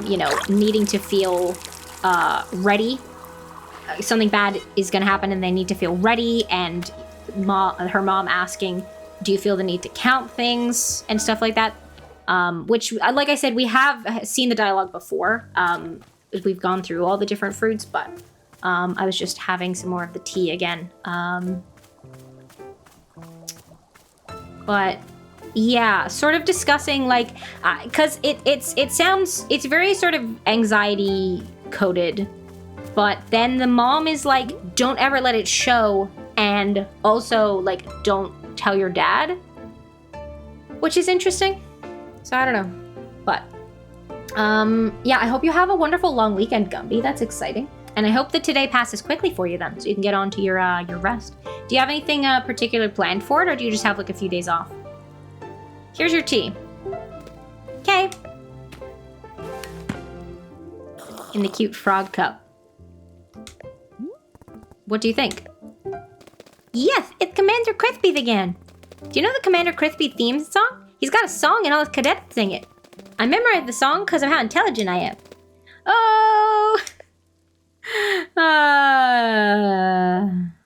you know, needing to feel ready. Something bad is going to happen and they need to feel ready, and her mom asking, do you feel the need to count things and stuff like that? Which, like I said, we have seen the dialogue before. We've gone through all the different fruits, but I was just having some more of the tea again. But yeah, sort of discussing like, because it's very sort of anxiety coded But then the mom is like, don't ever let it show, and also like, don't tell your dad, which is interesting. So I don't know, but yeah, I hope you have a wonderful long weekend, Gumby. That's exciting. And I hope that today passes quickly for you then, so you can get on to your rest. Do you have anything particular planned for it, or do you just have like a few days off? Here's your tea. Okay. In the cute frog cup. What do you think? Yes, it's Commander Crispy again. Do you know the Commander Crispy theme song? He's got a song and all his cadets sing it. I memorized the song because of how intelligent I am. Oh!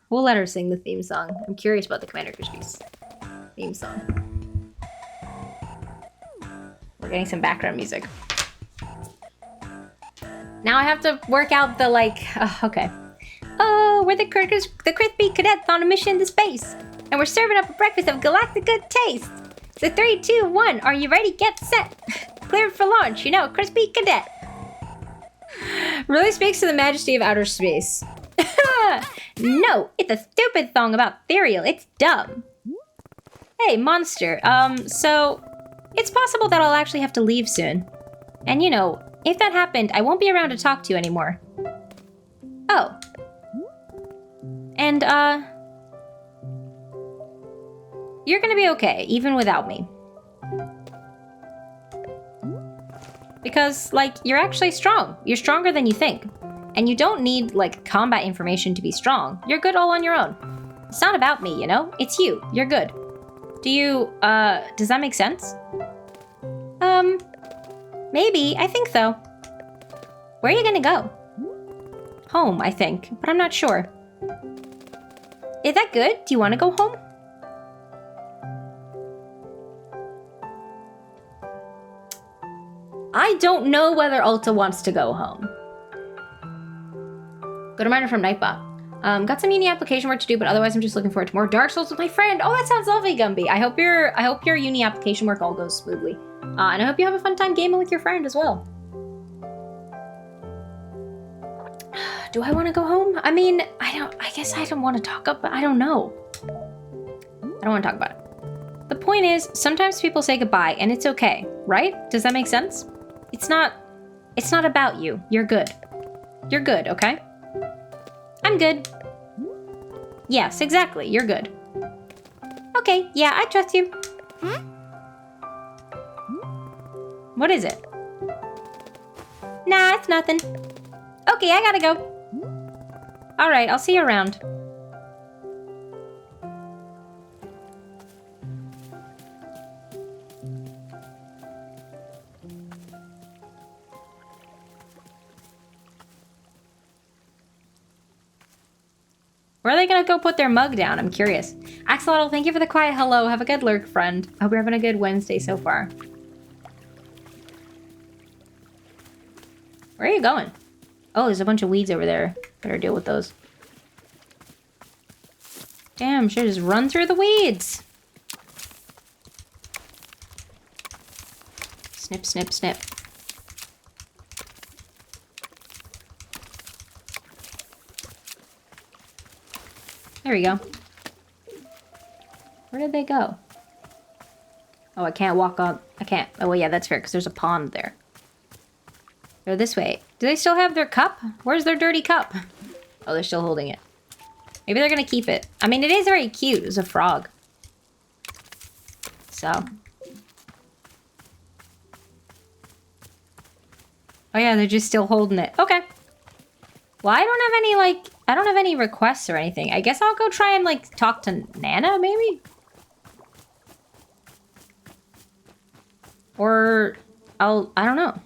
We'll let her sing the theme song. I'm curious about the Commander Crispy's theme song. We're getting some background music. Now I have to work out the okay. Oh, we're the Crispy Cadets on a mission to space. And we're serving up a breakfast of galactic good taste. So 3, 2, 1, are you ready? Get set. Cleared for launch, you know, Crispy Cadet. Really speaks to the majesty of outer space. No, it's a stupid song about cereal. It's dumb. Hey, monster. So it's possible that I'll actually have to leave soon. And you know, if that happened, I won't be around to talk to anymore. Oh. And, you're gonna be okay, even without me. Because, like, you're actually strong. You're stronger than you think. And you don't need, like, combat information to be strong. You're good all on your own. It's not about me, you know? It's you. You're good. Do you, does that make sense? Maybe. I think so. Where are you gonna go? Home, I think, but I'm not sure. Is that good? Do you want to go home? I don't know whether Ulta wants to go home. Good reminder from Nightbot. Got some uni application work to do, but otherwise I'm just looking forward to more Dark Souls with my friend. Oh, that sounds lovely, Gumby. I hope your uni application work all goes smoothly. And I hope you have a fun time gaming with your friend as well. Do I want to go home? I mean, I guess I don't want to talk about, I don't know. I don't want to talk about it. The point is, sometimes people say goodbye and it's okay, right? Does that make sense? It's not about you. You're good. You're good, okay? I'm good. Yes, exactly. You're good. Okay, yeah, I trust you. What is it? Nah, it's nothing. Okay, I gotta go. Alright, I'll see you around. Where are they gonna go put their mug down? I'm curious. Axolotl, thank you for the quiet hello. Have a good lurk, friend. Hope you're having a good Wednesday so far. Where are you going? Oh, there's a bunch of weeds over there. Better deal with those. Damn, should just run through the weeds. Snip, snip, snip. There we go. Where did they go? Oh, I can't walk on. I can't. Oh, well, yeah, that's fair, because there's a pond there. They're this way. Do they still have their cup? Where's their dirty cup? Oh, they're still holding it. Maybe they're gonna keep it. I mean, it is very cute. It's a frog. So. Oh yeah, they're just still holding it. Okay. Well, I don't have any, like, I don't have any requests or anything. I guess I'll go try and, like, talk to Nana, maybe? Or I don't know.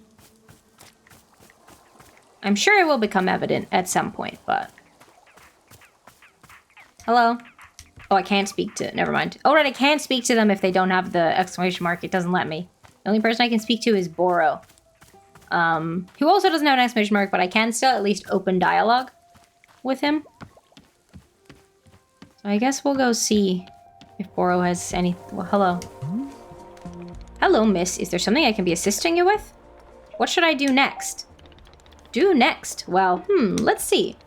I'm sure it will become evident at some point, but... Hello? Oh, I can't speak to... Never mind. Oh, right, I can't speak to them if they don't have the exclamation mark. It doesn't let me. The only person I can speak to is Boro. Who also doesn't have an exclamation mark, but I can still at least open dialogue with him. So I guess we'll go see if Boro has any... Well, hello. Hello, miss. Is there something I can be assisting you with? What should I do next? Do next? Well, let's see.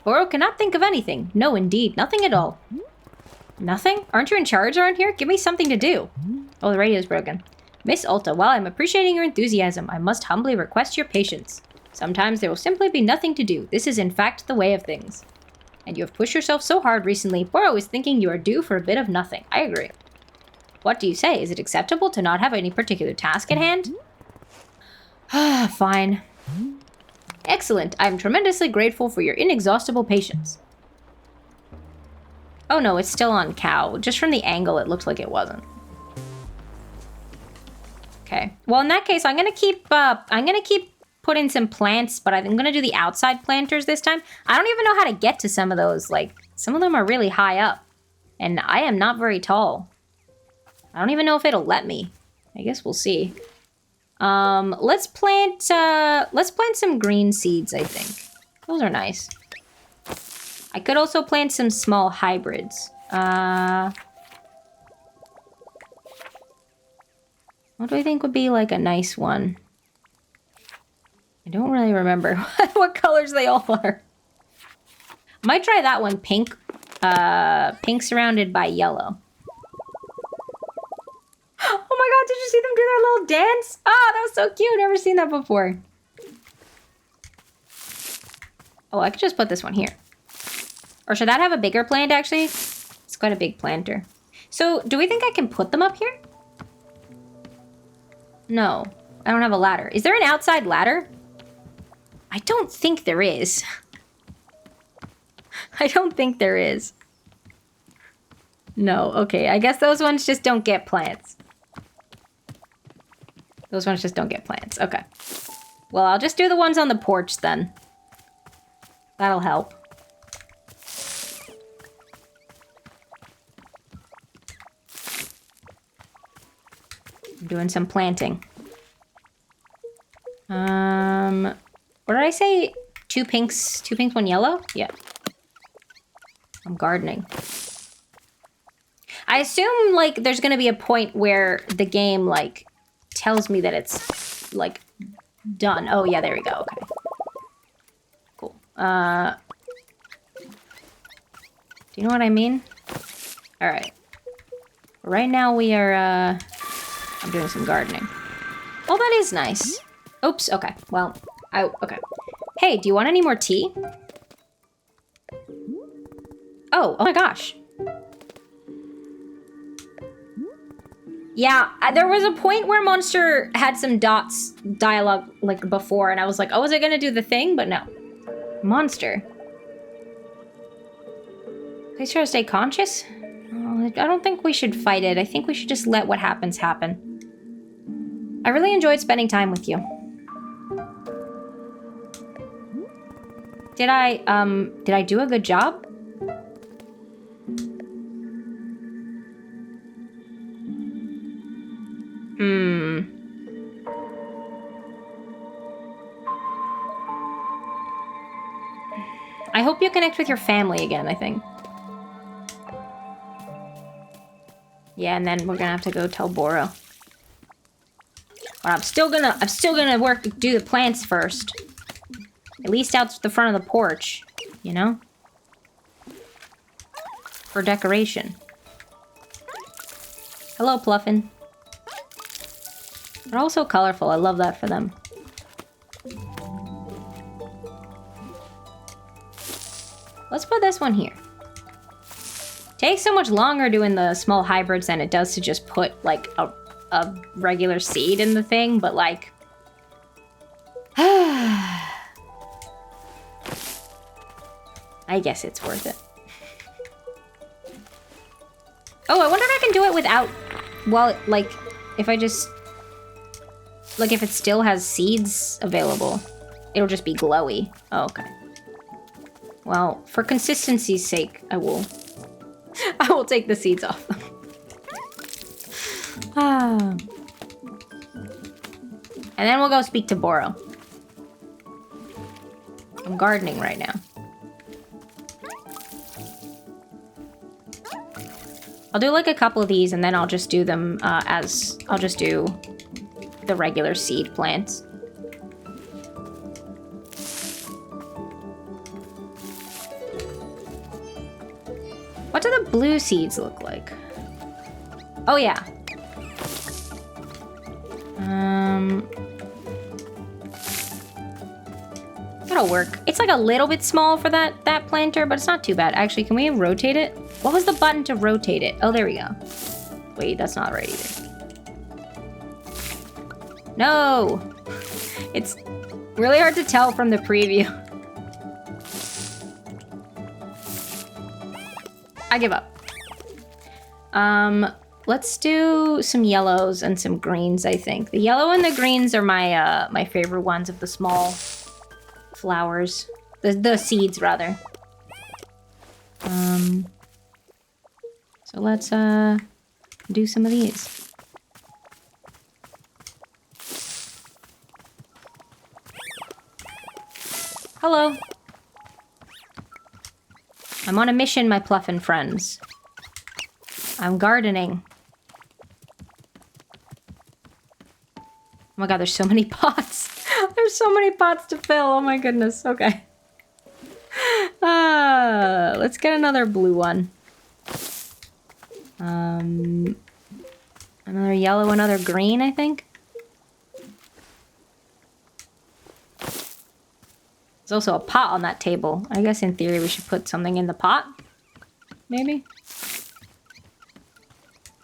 Boro cannot think of anything. No, indeed, nothing at all. Nothing? Aren't you in charge around here? Give me something to do. Oh, the radio's broken. Miss Ulta, while I'm appreciating your enthusiasm, I must humbly request your patience. Sometimes there will simply be nothing to do. This is in fact the way of things. And you have pushed yourself so hard recently, Boro is thinking you are due for a bit of nothing. I agree. What do you say? Is it acceptable to not have any particular task at hand? Fine. Excellent. I'm tremendously grateful for your inexhaustible patience. Oh no, it's still on cow. Just from the angle, it looked like it wasn't. Okay. Well, in that case, I'm gonna keep putting some plants, but I'm gonna do the outside planters this time. I don't even know how to get to some of those. Like, some of them are really high up, and I am not very tall. I don't even know if it'll let me. I guess we'll see. Let's plant some green seeds, I think. Those are nice. I could also plant some small hybrids. What do I think would be like a nice one? I don't really remember what colors they all are. Might try that one, pink. Pink surrounded by yellow. Oh my god, did you see them do their little dance? Oh, that was so cute. Never seen that before. Oh, I could just put this one here. Or should that have a bigger plant, actually? It's quite a big planter. So, do we think I can put them up here? No, I don't have a ladder. Is there an outside ladder? I don't think there is. I don't think there is. No, okay. I guess those ones just don't get plants. Those ones just don't get plants. Okay. Well, I'll just do the ones on the porch then. That'll help. I'm doing some planting. What did I say? Two pinks, 1 yellow? Yeah. I'm gardening. I assume, like, there's gonna be a point where the game, like, tells me that it's, like, done. Oh, yeah, there we go. Okay. Cool. Do you know what I mean? Alright. Right now we are, I'm doing some gardening. Oh, that is nice. Oops, okay. Well, okay. Hey, do you want any more tea? Oh my gosh. Yeah, there was a point where Monster had some dots dialogue, like, before, and I was like, oh, is it gonna do the thing? But no. Monster. Please try to stay conscious? Oh, I don't think we should fight it. I think we should just let what happens happen. I really enjoyed spending time with you. Did I do a good job? I hope you connect with your family again, I think. Yeah, and then we're gonna have to go tell Boro. But I'm still gonna do the plants first. At least out the front of the porch, you know? For decoration. Hello, Pluffin. They're all so colorful. I love that for them. Let's put this one here. Takes so much longer doing the small hybrids than it does to just put, like, a regular seed in the thing, but, like... I guess it's worth it. Oh, I wonder if I can do it without... Well, like, if I just... Like, if it still has seeds available, it'll just be glowy. Oh, okay. Well, for consistency's sake, I will take the seeds off them. And then we'll go speak to Boro. I'm gardening right now. I'll do like a couple of these and then I'll just do them I'll just do the regular seed plants. do the blue seeds look like? Oh, yeah. That'll work. It's like a little bit small for that planter, but it's not too bad. Actually, can we rotate it? What was the button to rotate it? Oh, there we go. Wait, that's not right either. No! It's really hard to tell from the preview. I give up. Let's do some yellows and some greens, I think. The yellow and the greens are my my favorite ones of the small flowers. The seeds, rather. So let's do some of these. Hello. I'm on a mission, my Pluffin friends. I'm gardening. Oh my god, there's so many pots. There's so many pots to fill. Oh my goodness. Okay. Let's get another blue one. Another yellow, another green, I think. There's also a pot on that table. I guess in theory we should put something in the pot. Maybe.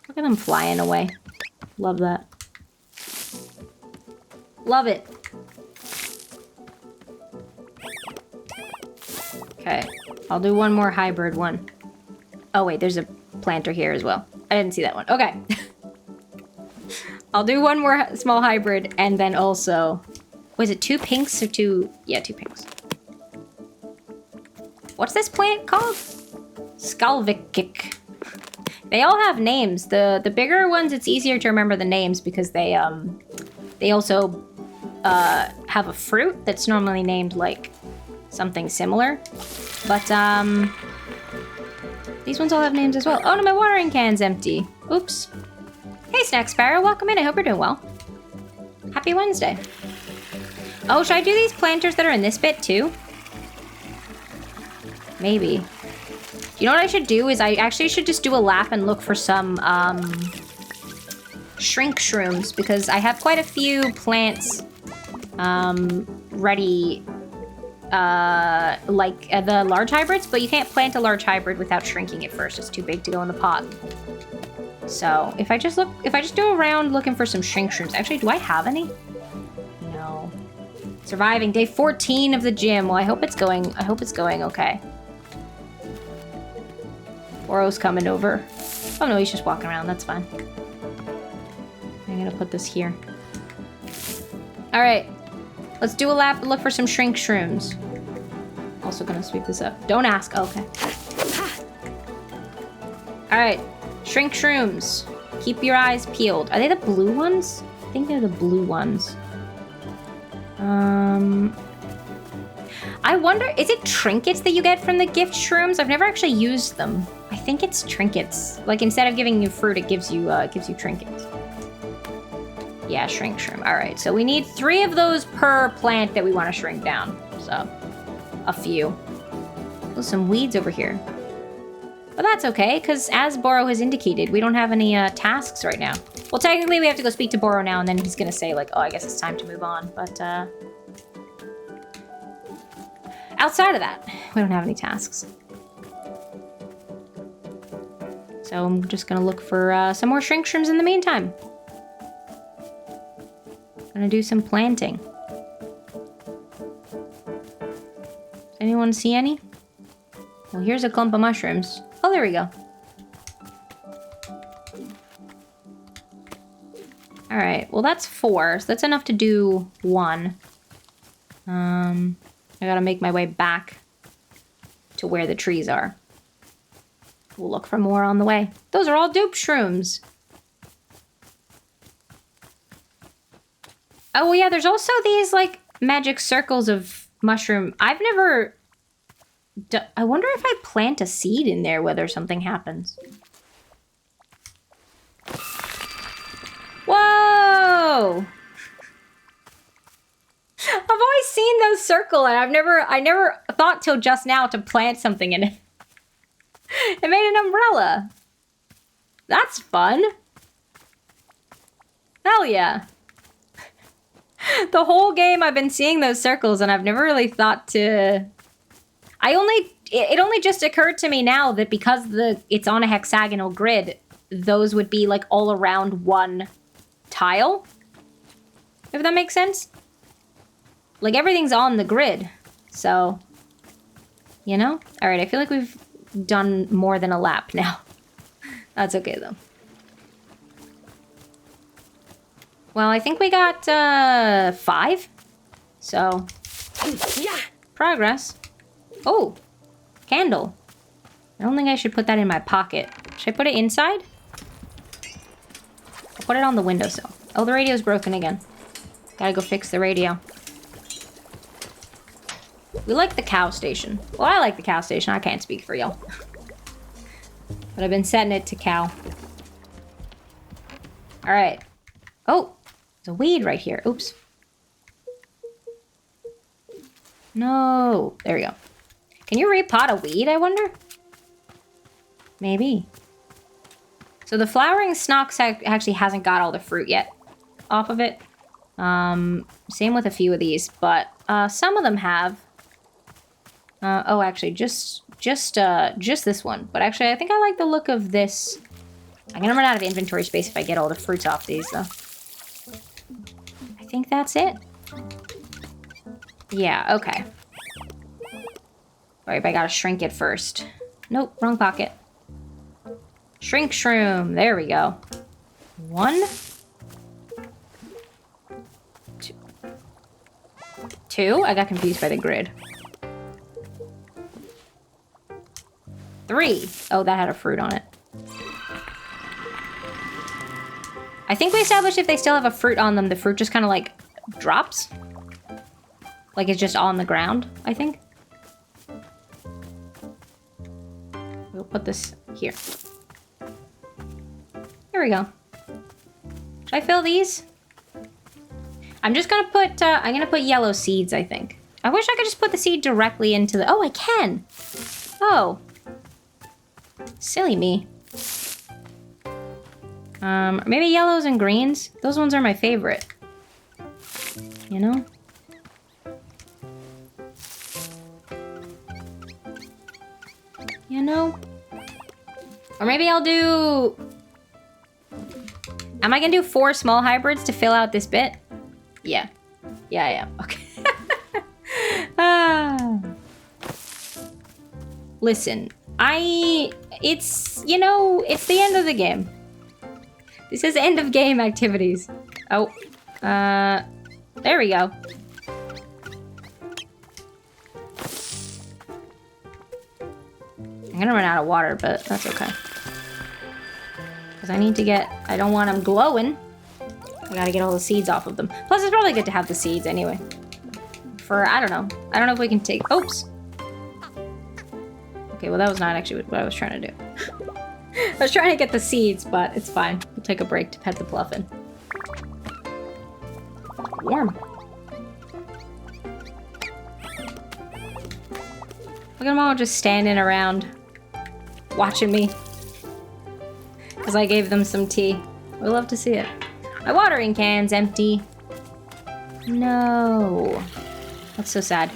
Look at them flying away. Love that. Love it. Okay. I'll do one more hybrid one. Oh wait, there's a planter here as well. I didn't see that one. Okay. I'll do one more small hybrid and then also... Was it 2 pinks or 2... Yeah, 2 pinks. What's this plant called? Skalvikik. They all have names. The bigger ones, it's easier to remember the names because they also have a fruit that's normally named like something similar. But these ones all have names as well. Oh no, my watering can's empty. Oops. Hey Snack Sparrow, welcome in. I hope you're doing well. Happy Wednesday. Oh, should I do these planters that are in this bit too? Maybe. You know what I should do is I actually should just do a lap and look for some shrink shrooms because I have quite a few plants ready like the large hybrids, but you can't plant a large hybrid without shrinking it first. It's too big to go in the pot. So if I just do a round looking for some shrink shrooms. Actually, do I have any? No. Surviving day 14 of the gym. Well, I hope it's going okay. Boro's coming over. Oh no, he's just walking around. That's fine. I'm gonna put this here. All right, let's do a lap and look for some shrink shrooms. Also gonna sweep this up. Don't ask. Okay. All right, shrink shrooms. Keep your eyes peeled. Are they the blue ones? I think they're the blue ones. I wonder, is it trinkets that you get from the gift shrooms? I've never actually used them. I think it's trinkets. Like instead of giving you fruit, it gives you trinkets. Yeah, shrink shroom. All right, so we need 3 of those per plant that we want to shrink down. So, a few. There's some weeds over here. But that's okay, because as Boro has indicated, we don't have any tasks right now. Well, technically, we have to go speak to Boro now, and then he's going to say, like, oh, I guess it's time to move on. But, outside of that, we don't have any tasks. So I'm just going to look for some more shrink shrooms in the meantime. Gonna do some planting. Does anyone see any? Well, here's a clump of mushrooms. Oh, there we go. All right, well, that's 4, so that's enough to do 1. I gotta make my way back to where the trees are. We'll look for more on the way. Those are all dupe shrooms. Oh, well, yeah, there's also these, like, magic circles of mushroom. I've never... I wonder if I plant a seed in there, whether something happens. Whoa! I've always seen those circle, and I never thought till just now to plant something in it. It made an umbrella. That's fun. Hell yeah. The whole game I've been seeing those circles and I've never really thought to... It only just occurred to me now that because it's on a hexagonal grid, those would be like all around one tile. If that makes sense. Like everything's on the grid. So, you know? All right, I feel like we've done more than a lap now. That's okay though. Well, I think we got 5. So, Yeah. progress. Oh, candle. I don't think I should put that in my pocket. Should I put it inside? I'll put it on the windowsill. Oh, the radio's broken again. Gotta go fix the radio. We like the cow station. Well, I like the cow station. I can't speak for y'all. But I've been setting it to cow. All right. Oh, there's a weed right here. Oops. No. There we go. Can you repot a weed, I wonder? Maybe. So the flowering snox actually hasn't got all the fruit yet off of it. Same with a few of these, but some of them have. Oh, actually, just this one. But actually, I think I like the look of this. I'm gonna run out of inventory space if I get all the fruits off these, though. I think that's it. Yeah, okay. Alright, but I gotta shrink it first. Nope, wrong pocket. Shrink shroom. There we go. 1. 2. I got confused by the grid. 3. Oh, that had a fruit on it. I think we established if they still have a fruit on them, the fruit just kind of like drops. Like it's just on the ground, I think. We'll put this here. Here we go. Should I fill these? I'm just gonna put, I'm gonna put yellow seeds, I think. I wish I could just put the seed directly into the, oh, I can. Oh. Silly me. Maybe yellows and greens. Those ones are my favorite. You know? You know? Or maybe I'll do... Am I gonna do 4 small hybrids to fill out this bit? Yeah. Yeah, I am. Okay. Listen, it's, you know, it's the end of the game. This is end of game activities. Oh, there we go. I'm gonna run out of water, but that's okay. Because I need to get, I don't want them glowing. I gotta get all the seeds off of them. Plus, it's probably good to have the seeds anyway. For, I don't know. I don't know if we can take, oops. Okay, well that was not actually what I was trying to do. I was trying to get the seeds, but it's fine. We'll take a break to pet the Pluffin. Warm. Look at them all just standing around, watching me. Because I gave them some tea. We love to see it. My watering can's empty. No. That's so sad.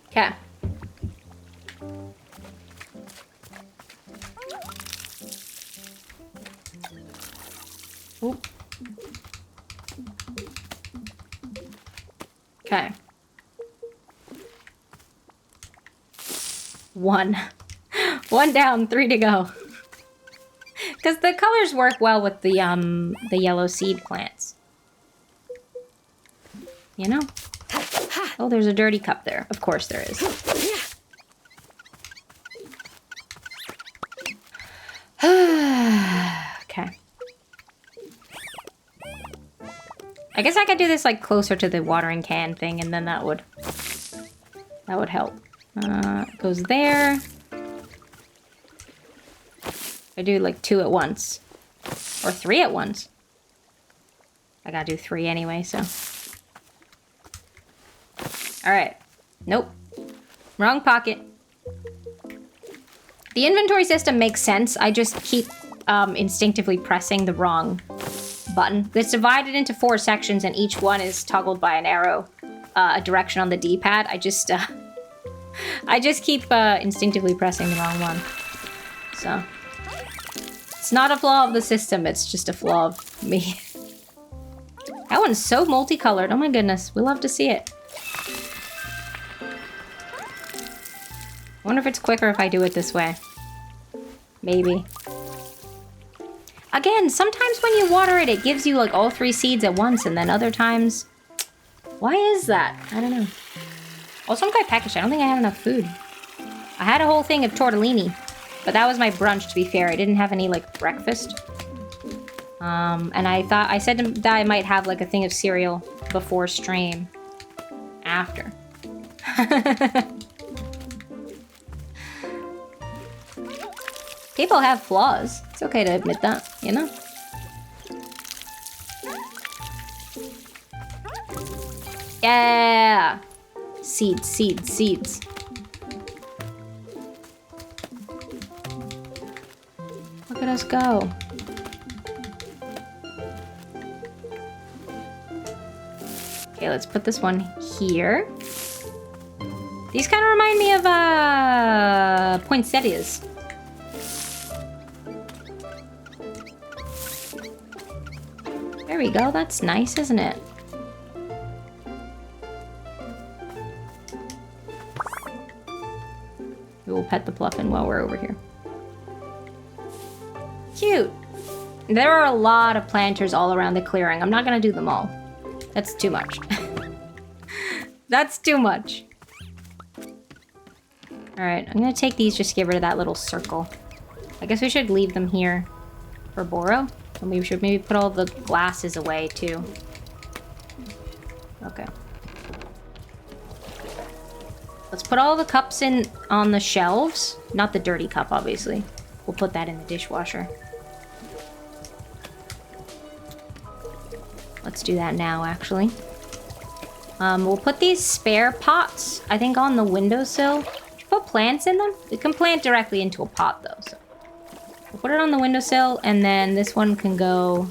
Okay. Oop. Okay. 1. 1 down, 3 to go. Because the colors work well with the yellow seed plants. You know? Oh, there's a dirty cup there. Of course there is. Okay. I guess I could do this like closer to the watering can thing, and then that would help. Goes there. I do like 2 at once. Or 3 at once. I gotta do 3 anyway, so. Alright. Nope. Wrong pocket. The inventory system makes sense. I just keep instinctively pressing the wrong button. It's divided into 4 sections, and each one is toggled by an arrow, a direction on the D-pad. I just keep instinctively pressing the wrong one. So, it's not a flaw of the system, it's just a flaw of me. That one's so multicolored. Oh my goodness, we love to see it. I wonder if it's quicker if I do it this way. Maybe. Again, sometimes when you water it, it gives you like all 3 seeds at once, and then other times... Why is that? I don't know. Also, I'm quite peckish. I don't think I have enough food. I had a whole thing of tortellini, but that was my brunch, to be fair. I didn't have any, like, breakfast. And I said that I might have, like, a thing of cereal before stream. After. People have flaws. It's okay to admit that, you know? Yeah! Seeds, seeds, seeds. Look at us go. Okay, let's put this one here. These kind of remind me of poinsettias. There we go, that's nice, isn't it? We will pet the Pluffin while we're over here. Cute! There are a lot of planters all around the clearing. I'm not gonna do them all. That's too much. That's too much. Alright, I'm gonna take these just to get rid of that little circle. I guess we should leave them here for Boro. And we should maybe put all the glasses away, too. Okay. Let's put all the cups in on the shelves. Not the dirty cup, obviously. We'll put that in the dishwasher. Let's do that now, actually. We'll put these spare pots, I think, on the windowsill. Should we put plants in them? We can plant directly into a pot, though, so... We'll put it on the windowsill, and then this one can go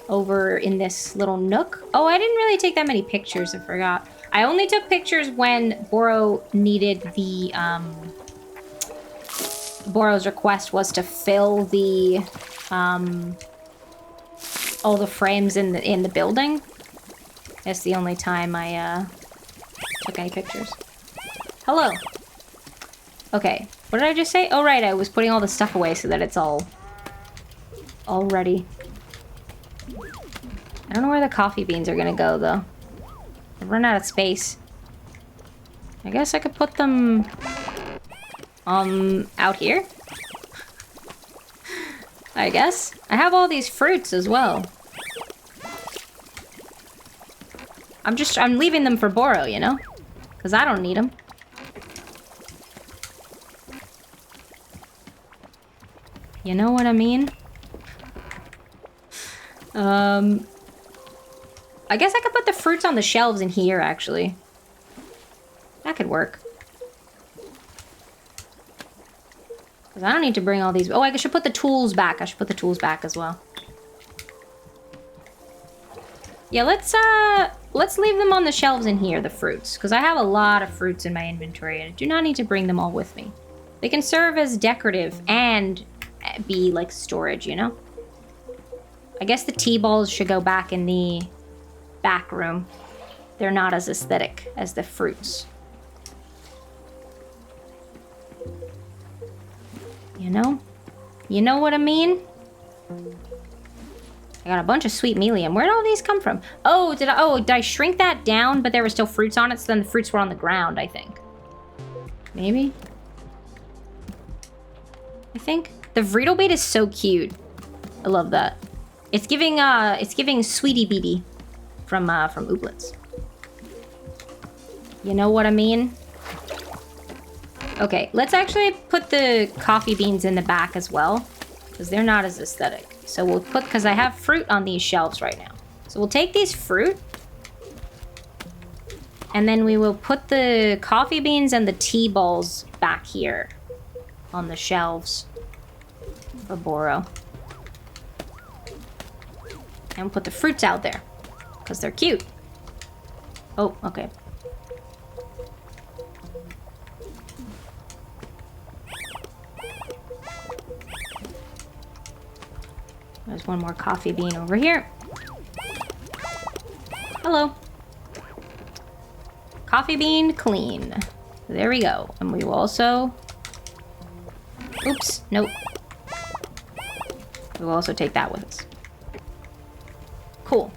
over in this little nook. Oh, I didn't really take that many pictures, I forgot. I only took pictures when Boro needed the, Boro's request was to fill the, all the frames in the building. That's the only time I, took any pictures. Hello. Okay, what did I just say? Oh, right, I was putting all the stuff away so that it's all ready. I don't know where the coffee beans are gonna go, though. I've run out of space. I guess I could put them, out here? I guess. I have all these fruits as well. I'm leaving them for Boro, you know? Because I don't need them. You know what I mean? I guess I could put the fruits on the shelves in here, actually. That could work. Because I don't need to bring all these... Oh, I should put the tools back. I should put the tools back as well. Yeah, let's leave them on the shelves in here, the fruits. Because I have a lot of fruits in my inventory, and I do not need to bring them all with me. They can serve as decorative and be, like, storage, you know? I guess the tea balls should go back in the back room. They're not as aesthetic as the fruits. You know? You know what I mean? I got a bunch of sweet melium. Where did all these come from? Oh, did I shrink that down, but there were still fruits on it, so then the fruits were on the ground, I think. Maybe? I think. The Vreedle bait is so cute. I love that. It's giving Sweetie Beady from Ooblets. You know what I mean? Okay, let's actually put the coffee beans in the back as well, because they're not as aesthetic. So we'll put, because I have fruit on these shelves right now. So we'll take these fruit. And then we will put the coffee beans and the tea balls back here on the shelves for Boro. And we'll put the fruits out there because they're cute. Oh, okay. There's one more coffee bean over here. Hello. Coffee bean clean. There we go. And we will also... Oops, nope. We will also take that with us. Cool.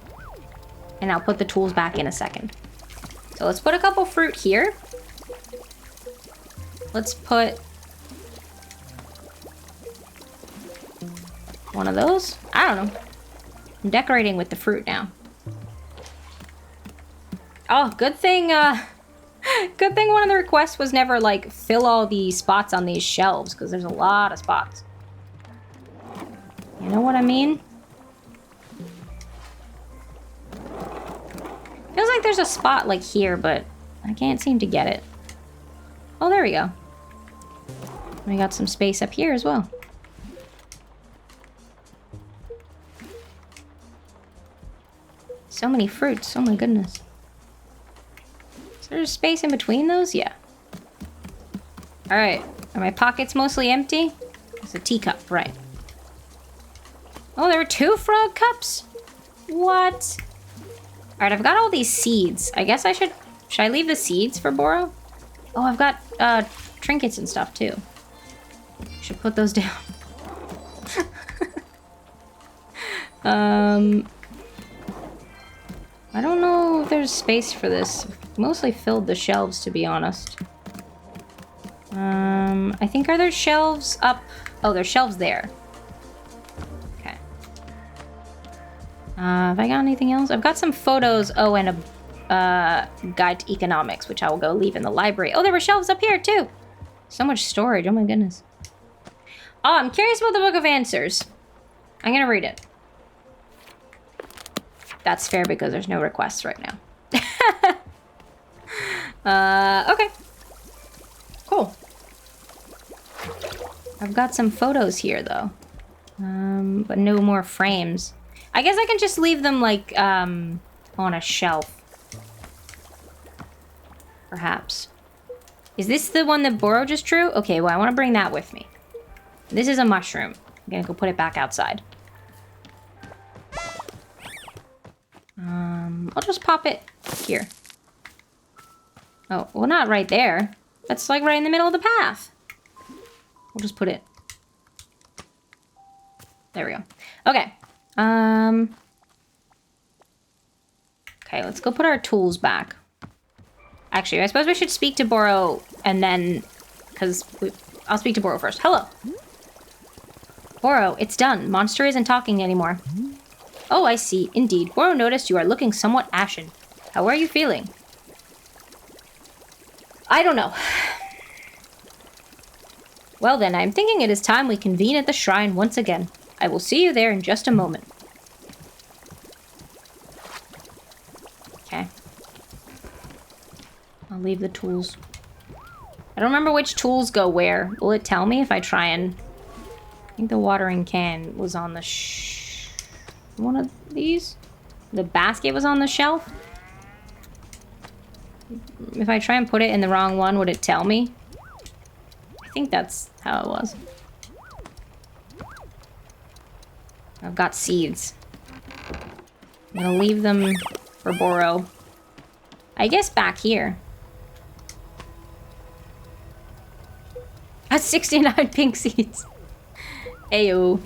And I'll put the tools back in a second. So let's put a couple fruit here. Let's put... one of those? I don't know. I'm decorating with the fruit now. Oh, good thing, good thing one of the requests was never, like, fill all the spots on these shelves, because there's a lot of spots. You know what I mean? Feels like there's a spot, like, here, but I can't seem to get it. Oh, there we go. We got some space up here as well. So many fruits, oh my goodness. Is there space in between those? Yeah. Alright, are my pockets mostly empty? It's a teacup, right. Oh, there were 2 frog cups? What? Alright, I've got all these seeds. I guess I should I leave the seeds for Boro? Oh, I've got trinkets and stuff too. Should put those down. I don't know if there's space for this. Mostly filled the shelves, to be honest. I think, are there shelves up? Oh, there's shelves there. Okay. Have I got anything else? I've got some photos. Oh, and a guide to economics, which I will go leave in the library. Oh, there were shelves up here, too. So much storage. Oh, my goodness. Oh, I'm curious about the Book of Answers. I'm gonna read it. That's fair because there's no requests right now. Okay. Cool. I've got some photos here, though. But no more frames. I guess I can just leave them, like, on a shelf. Perhaps. Is this the one that Boro just drew? Okay, well, I want to bring that with me. This is a mushroom. I'm gonna go put it back outside. I'll just pop it here. Oh, well, not right there. That's like right in the middle of the path. We'll just put it. There we go. Okay. Okay, let's go put our tools back. Actually, I suppose we should speak to Boro and then... Because I'll speak to Boro first. Hello. Boro, it's done. Monster isn't talking anymore. Oh, I see. Indeed. Boro noticed you are looking somewhat ashen. How are you feeling? I don't know. Well then, I'm thinking it is time we convene at the shrine once again. I will see you there in just a moment. Okay. I'll leave the tools. I don't remember which tools go where. Will it tell me if I try and... I think the watering can was on the one of these? The basket was on the shelf? If I try and put it in the wrong one, would it tell me? I think that's how it was. I've got seeds. I'm gonna leave them for Boro. I guess back here. That's 69 pink seeds. Ayo.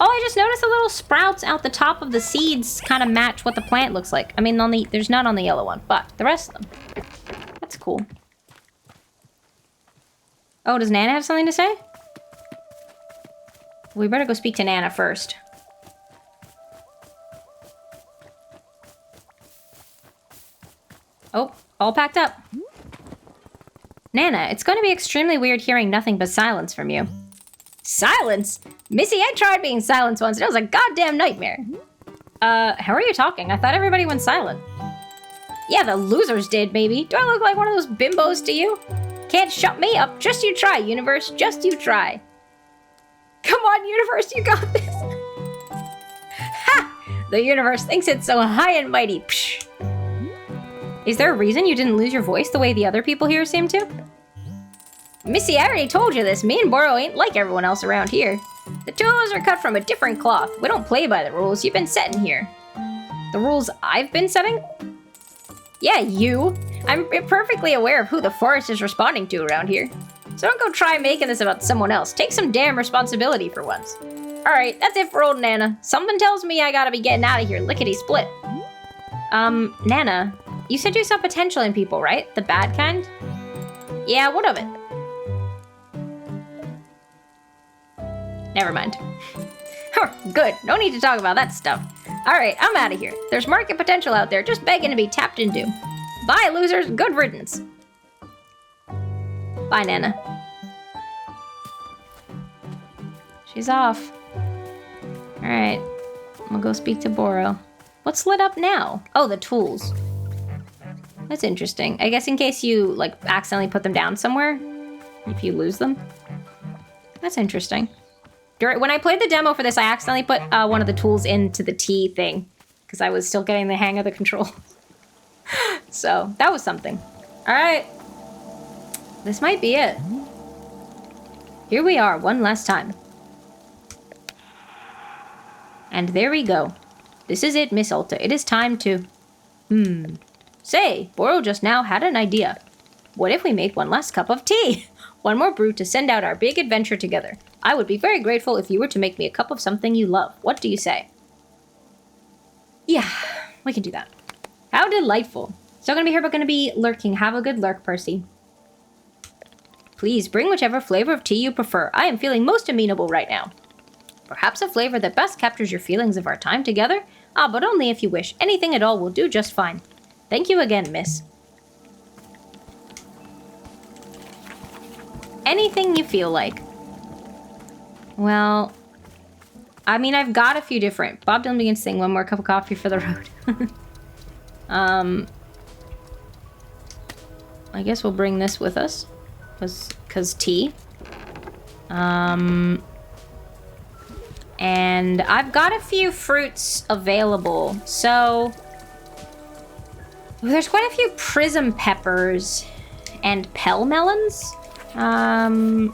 Oh, I just noticed the little sprouts out the top of the seeds kind of match what the plant looks like. I mean, there's none on the yellow one, but the rest of them. That's cool. Oh, does Nana have something to say? We better go speak to Nana first. Oh, all packed up. Nana, it's going to be extremely weird hearing nothing but silence from you. Silence? Missy, I tried being silenced once and it was a goddamn nightmare. How are you talking? I thought everybody went silent. Yeah, the losers did, baby. Do I look like one of those bimbos to you? Can't shut me up. Just you try, universe. Just you try. Come on, universe, you got this. Ha! The universe thinks it's so high and mighty. Psh. Is there a reason you didn't lose your voice the way the other people here seem to? Missy, I already told you this. Me and Boro ain't like everyone else around here. The two of us are cut from a different cloth. We don't play by the rules you've been setting here. The rules I've been setting? Yeah, you. I'm perfectly aware of who the forest is responding to around here. So don't go try making this about someone else. Take some damn responsibility for once. Alright, that's it for old Nana. Something tells me I gotta be getting out of here lickety-split. Nana, you said you saw potential in people, right? The bad kind? Yeah, what of it? Never mind. Good, no need to talk about that stuff. Alright, I'm out of here. There's market potential out there just begging to be tapped into. Bye, losers. Good riddance. Bye, Nana. She's off. Alright, I'm gonna go speak to Boro. What's lit up now? Oh, the tools. That's interesting. I guess in case you, like, accidentally put them down somewhere, if you lose them. That's interesting. When I played the demo for this, I accidentally put one of the tools into the T thing because I was still getting the hang of the control. So that was something. All right. This might be it. Here we are one last time. And there we go. This is it, Miss Ulta. It is time to... Say, Boro just now had an idea. What if we make one last cup of tea? One more brew to send out our big adventure together. I would be very grateful if you were to make me a cup of something you love. What do you say? Yeah, we can do that. How delightful. Still gonna be here, but gonna be lurking. Have a good lurk, Percy. Please bring whichever flavor of tea you prefer. I am feeling most amenable right now. Perhaps a flavor that best captures your feelings of our time together? Ah, but only if you wish. Anything at all will do just fine. Thank you again, miss. Anything you feel like. Well, I mean, I've got a few different. Bob Dylan begins to sing one more cup of coffee for the road. I guess we'll bring this with us. Cause tea. And I've got a few fruits available. So there's quite a few prism peppers and pell melons. Wembley.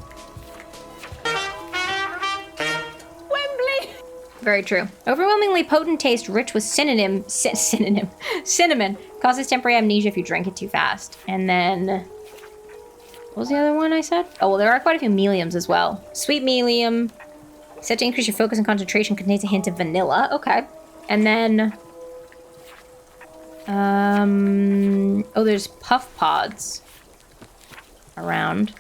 Very true. Overwhelmingly potent taste, rich with cinnamon, causes temporary amnesia if you drink it too fast. And then, what was the other one I said? Oh, well, there are quite a few meliums as well. Sweet melium, set to increase your focus and concentration, contains a hint of vanilla. Okay. And then, oh, there's puff pods around.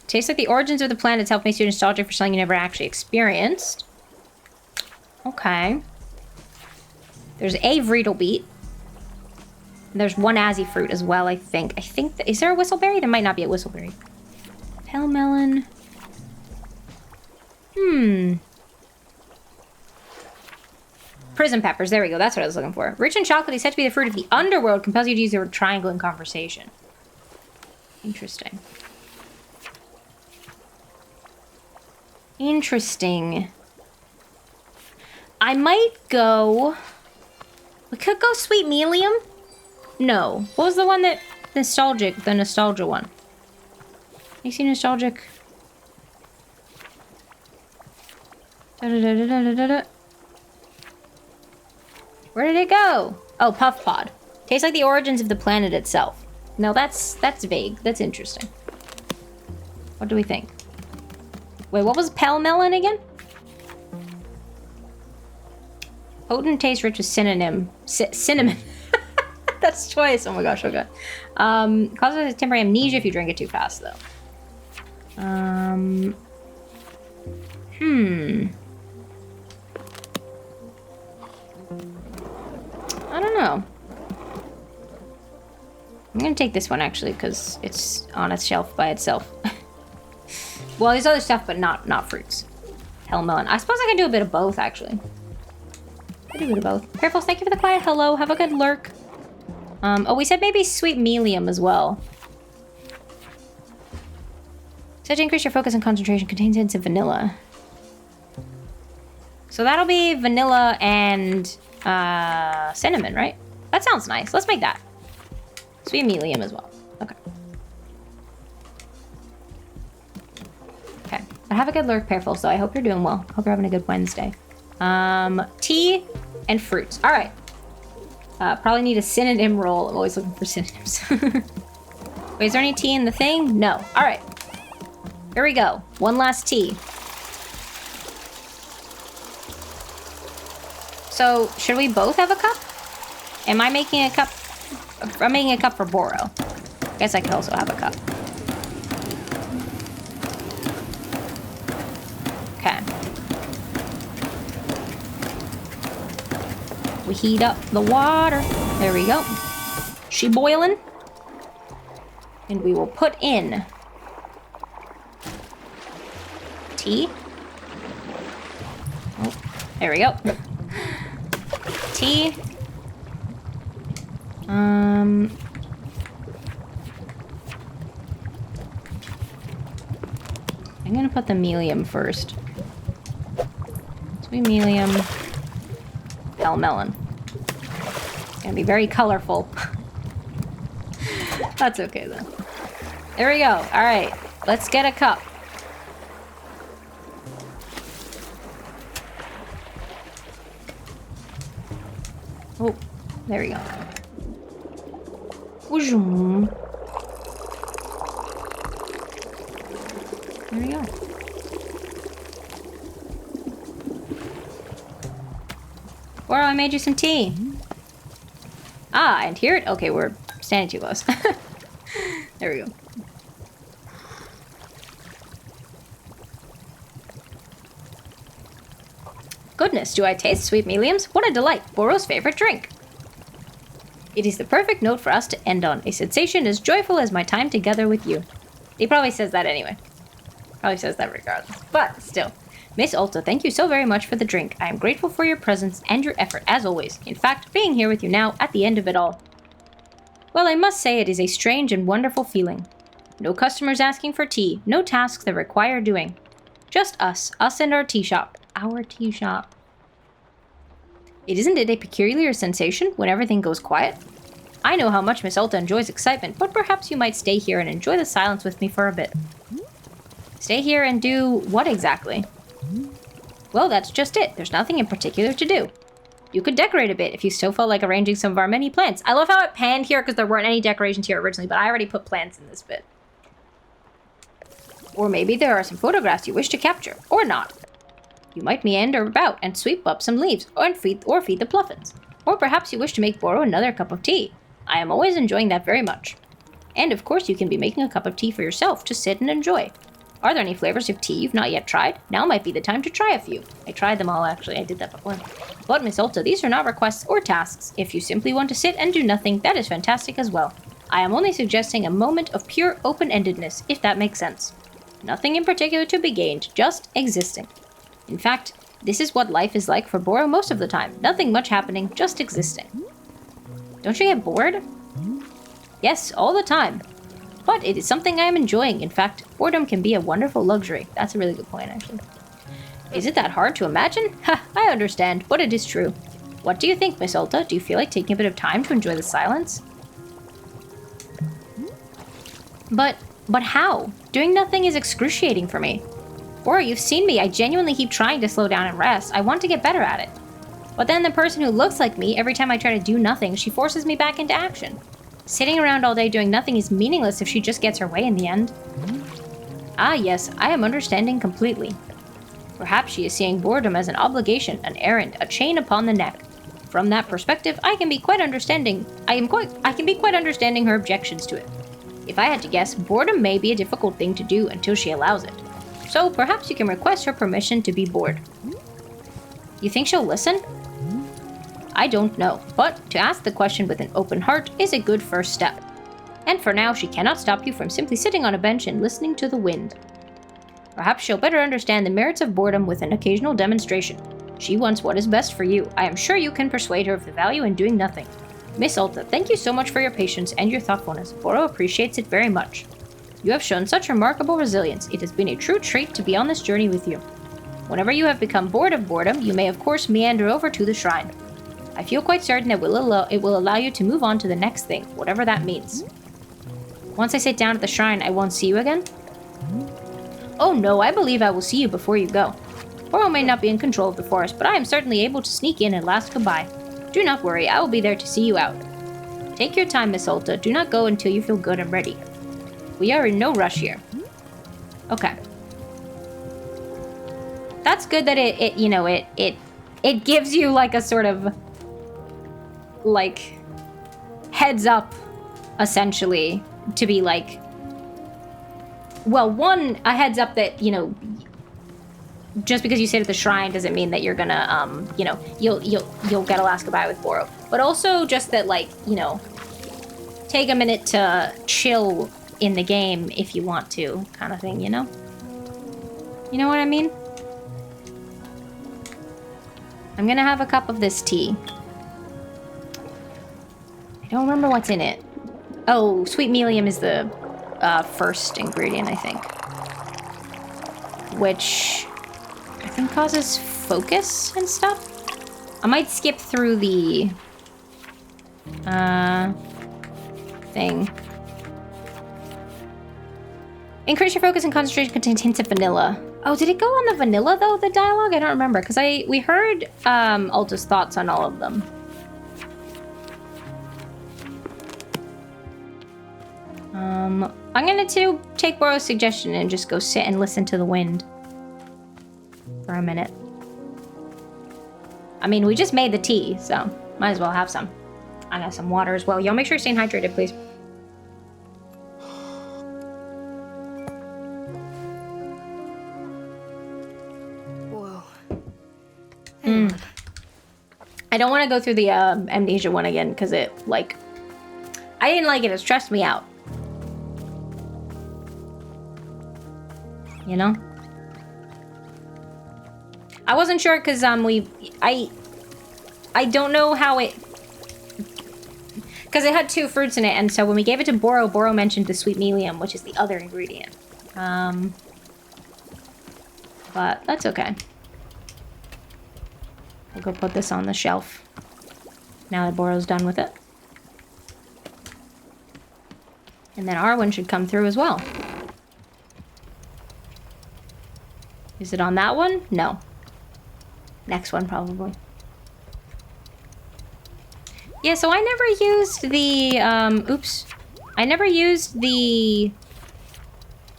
Tastes like the origins of the planets help make you nostalgic for something you never actually experienced. Okay. There's a Vreedle beet. There's one Azzy fruit as well, I think. Is there a whistleberry? There might not be a whistleberry. Pell melon. Prism peppers. There we go. That's what I was looking for. Rich and chocolatey, said to be the fruit of the underworld, compels you to use the word triangle in conversation. Interesting. Interesting. I might go... We could go sweet melium? No. What was the one that... Nostalgic. The nostalgia one. Makes you nostalgic. Da-da-da-da-da-da-da. Where did it go? Oh, puff pod. Tastes like the origins of the planet itself. No, that's vague. That's interesting. What do we think? Wait, what was pell melon again? Potent taste rich with cinnamon. Cinnamon. That's twice. Oh my gosh, oh god. Causes temporary amnesia if you drink it too fast, though. I don't know. I'm gonna take this one, actually, because it's on a shelf by itself. Well, there's other stuff, but not fruits. Hellmelon. I suppose I can do a bit of both, actually. I do a bit of both. Careful, thank you for the quiet hello. Have a good lurk. Oh, we said maybe sweet melium as well. Said to increase your focus and concentration, contains hints of vanilla. So that'll be vanilla and cinnamon, right? That sounds nice. Let's make that. Sweet melium as well. Okay. Okay. But have a good lurk, Pearful, so I hope you're doing well. Hope you're having a good Wednesday. Tea and fruits. All right. Probably need a synonym roll. I'm always looking for synonyms. Wait, is there any tea in the thing? No. All right. Here we go. One last tea. So, should we both have a cup? Am I making a cup? I'm making a cup for Boro. Guess I could also have a cup. Okay. We heat up the water. There we go. She boiling. And we will put in tea. Oh, there we go. Tea. I'm gonna put the melium first. Sweet melium. Hellmelon. It's gonna be very colorful. That's okay though. There we go. All right, let's get a cup. Oh, there we go. There we go. Boro, I made you some tea. Ah, and here it... Okay, we're standing too close. There we go. Goodness, do I taste sweet meliums? What a delight! Boro's favorite drink. It is the perfect note for us to end on. A sensation as joyful as my time together with you. He probably says that anyway. Probably says that regardless. But still. Miss Ulta, thank you so very much for the drink. I am grateful for your presence and your effort as always. In fact, being here with you now at the end of it all. Well, I must say it is a strange and wonderful feeling. No customers asking for tea. No tasks that require doing. Just us. Us and our tea shop. Our tea shop. Isn't it a peculiar sensation when everything goes quiet? I know how much Miss Ulta enjoys excitement, but perhaps you might stay here and enjoy the silence with me for a bit. Stay here and do what exactly? Well, that's just it. There's nothing in particular to do. You could decorate a bit if you still felt like arranging some of our many plants. I love how it panned here because there weren't any decorations here originally, but I already put plants in this bit. Or maybe there are some photographs you wish to capture, or not. You might meander about and sweep up some leaves, or feed the pluffins. Or perhaps you wish to make Boro another cup of tea. I am always enjoying that very much. And of course you can be making a cup of tea for yourself to sit and enjoy. Are there any flavors of tea you've not yet tried? Now might be the time to try a few. I tried them all actually, I did that before. But Miss Ulta, these are not requests or tasks. If you simply want to sit and do nothing, that is fantastic as well. I am only suggesting a moment of pure open-endedness, if that makes sense. Nothing in particular to be gained, just existing. In fact, this is what life is like for Boro most of the time. Nothing much happening, just existing. Don't you get bored? Yes, all the time. But it is something I am enjoying. In fact, boredom can be a wonderful luxury. That's a really good point, actually. Is it that hard to imagine? Ha, I understand, but it is true. What do you think, Miss Ulta? Do you feel like taking a bit of time to enjoy the silence? But how? Doing nothing is excruciating for me. Boro, you've seen me. I genuinely keep trying to slow down and rest. I want to get better at it. But then the person who looks like me, every time I try to do nothing, she forces me back into action. Sitting around all day doing nothing is meaningless if she just gets her way in the end. Ah, yes, I am understanding completely. Perhaps she is seeing boredom as an obligation, an errand, a chain upon the neck. From that perspective, I can be quite understanding her objections to it. If I had to guess, boredom may be a difficult thing to do until she allows it. So perhaps you can request her permission to be bored. You think she'll listen? I don't know, but to ask the question with an open heart is a good first step. And for now, she cannot stop you from simply sitting on a bench and listening to the wind. Perhaps she'll better understand the merits of boredom with an occasional demonstration. She wants what is best for you. I am sure you can persuade her of the value in doing nothing. Miss Alta, thank you so much for your patience and your thoughtfulness. Boro appreciates it very much. You have shown such remarkable resilience. It has been a true treat to be on this journey with you. Whenever you have become bored of boredom, you may of course meander over to the shrine. I feel quite certain it will allow you to move on to the next thing, whatever that means. Once I sit down at the shrine, I won't see you again? Oh no, I believe I will see you before you go. Boro may not be in control of the forest, but I am certainly able to sneak in and last goodbye. Do not worry, I will be there to see you out. Take your time, Miss Alta. Do not go until you feel good and ready. We are in no rush here. Okay. That's good that it gives you like a sort of like heads up, essentially, to be like, well, one, a heads up that, you know, just because you sit at the shrine doesn't mean that you're gonna, you know, you'll get a last goodbye with Boro. But also just that, like, you know, take a minute to chill in the game if you want to, kind of thing, you know? You know what I mean? I'm gonna have a cup of this tea. I don't remember what's in it. Oh, sweet melium is the first ingredient, I think. Which I think causes focus and stuff. I might skip through the thing. Increase your focus and concentration contains hints of vanilla. Oh, did it go on the vanilla though, the dialogue? I don't remember, because we heard Alta's thoughts on all of them. I'm gonna take Boro's suggestion and just go sit and listen to the wind for a minute. I mean, we just made the tea, so might as well have some. I got some water as well. Y'all make sure you're staying hydrated, please. Whoa. I don't want to go through the amnesia one again because it, like, I didn't like it. It stressed me out. You know? I wasn't sure because I don't know how it, because it had 2 fruits in it, and so when we gave it to Boro, Boro mentioned the sweet melium, which is the other ingredient. But that's okay. We'll go put this on the shelf now that Boro's done with it. And then Arwen should come through as well. Is it on that one? No. Next one, probably. Yeah, so I never used the, oops. I never used the,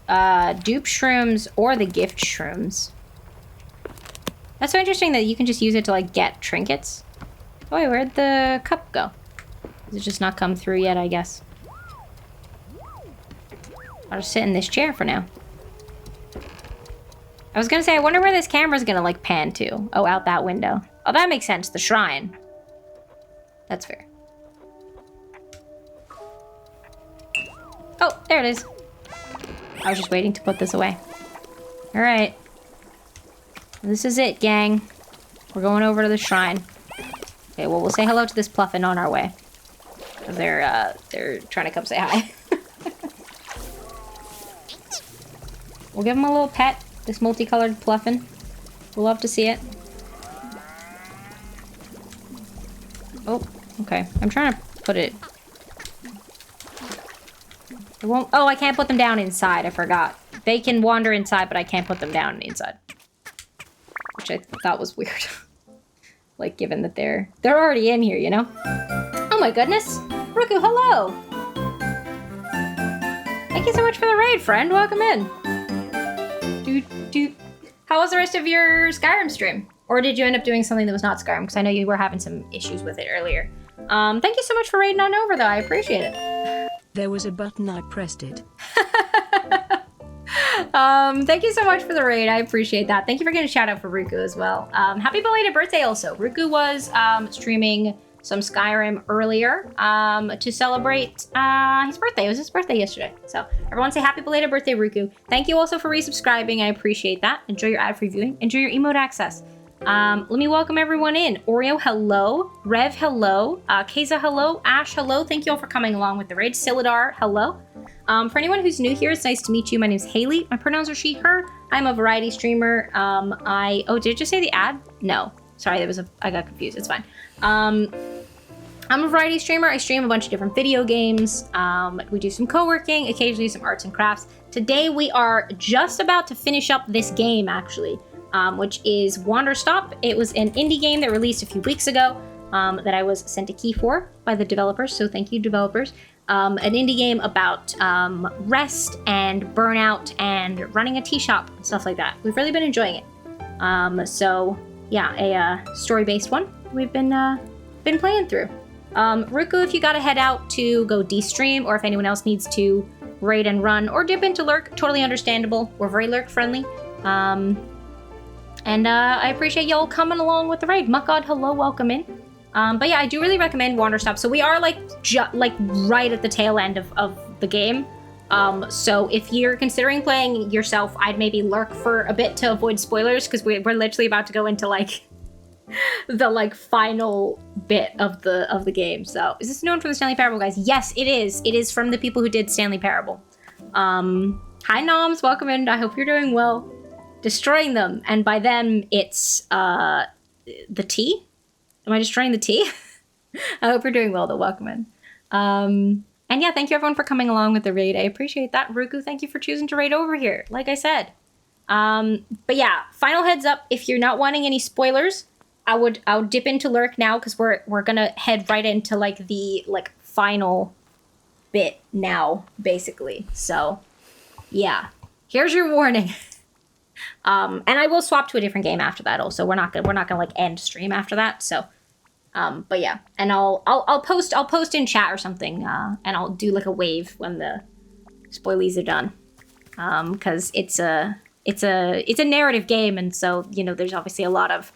dupe shrooms or the gift shrooms. That's so interesting that you can just use it to, like, get trinkets. Oh, wait, where'd the cup go? Does it just not come through yet, I guess? I'll just sit in this chair for now. I was gonna say, I wonder where this camera's gonna, like, pan to. Oh, out that window. Oh, that makes sense. The shrine. That's fair. Oh, there it is. I was just waiting to put this away. All right. This is it, gang. We're going over to the shrine. Okay, well, we'll say hello to this Pluffin on our way. Because they're trying to come say hi. We'll give him a little pet. This multicolored Pluffin. We'll love to see it. Oh, okay. I'm trying to put it... It won't... Oh, I can't put them down inside. I forgot. They can wander inside, but I can't put them down inside. Which I thought was weird. Like, given that they're already in here, you know? Oh my goodness! Ruku, hello! Thank you so much for the raid, friend. Welcome in. How was the rest of your Skyrim stream? Or did you end up doing something that was not Skyrim? Because I know you were having some issues with it earlier. Thank you so much for raiding on over, though. I appreciate it. There was a button, I pressed it. Thank you so much for the raid. I appreciate that. Thank you for getting a shout out for Ruku as well. Happy belated birthday also. Ruku was streaming some Skyrim earlier to celebrate his birthday. It was his birthday yesterday. So everyone say happy belated birthday, Ruku. Thank you also for resubscribing. I appreciate that. Enjoy your ad-free viewing. Enjoy your emote access. Let me welcome everyone in. Oreo, hello. Rev, hello. Keza, hello. Ash, hello. Thank you all for coming along with the raid. Silidar, hello. For anyone who's new here, it's nice to meet you. My name's Haley. My pronouns are she, her. I'm a variety streamer. Oh, did it just say the ad? No. Sorry, I got confused. It's fine. I'm a variety streamer. I stream a bunch of different video games. We do some co-working, occasionally some arts and crafts. Today we are just about to finish up this game, actually. Which is Wanderstop. It was an indie game that released a few weeks ago that I was sent a key for by the developers, so thank you, developers. An indie game about rest and burnout and running a tea shop and stuff like that. We've really been enjoying it. So yeah, a story-based one we've been playing through. Ruku, if you gotta head out to go de-stream, or if anyone else needs to raid and run or dip into lurk, totally understandable. We're very lurk-friendly. And I appreciate y'all coming along with the raid. Muckgod, hello, welcome in. But yeah, I do really recommend Wanderstop. So we are like right at the tail end of the game. So if you're considering playing yourself, I'd maybe lurk for a bit to avoid spoilers, because we're literally about to go into like the final bit of the game. So is this known from the Stanley Parable, guys? Yes, it is. It is from the people who did Stanley Parable. Hi Noms, welcome in. I hope you're doing well. Destroying them, and by them it's the tea. Am I destroying the tea? I hope you're doing well though. Welcome in. And yeah, thank you everyone for coming along with the raid. I appreciate that. Ruku, thank you for choosing to raid over here, like I said. But yeah, final heads up, if you're not wanting any spoilers, I would dip into lurk now, because we're gonna head right into like the final bit now, basically. So yeah, here's your warning. And I will swap to a different game after that. Also, we're not gonna like end stream after that. So, but yeah, and I'll post in chat or something, and I'll do like a wave when the spoilies are done, because it's a narrative game, and so there's obviously a lot of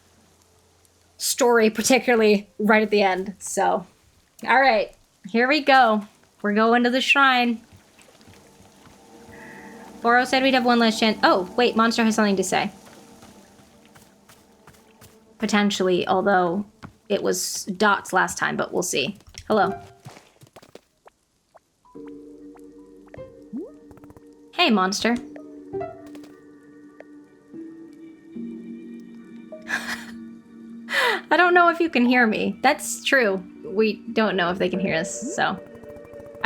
story, particularly right at the end. So, all right, here we go. We're going to the shrine. Boro said we'd have one last chance. Oh, wait, Monster has something to say. Potentially, although it was dots last time, but we'll see. Hello. Hey, Monster. I don't know if you can hear me. That's true. We don't know if they can hear us, so...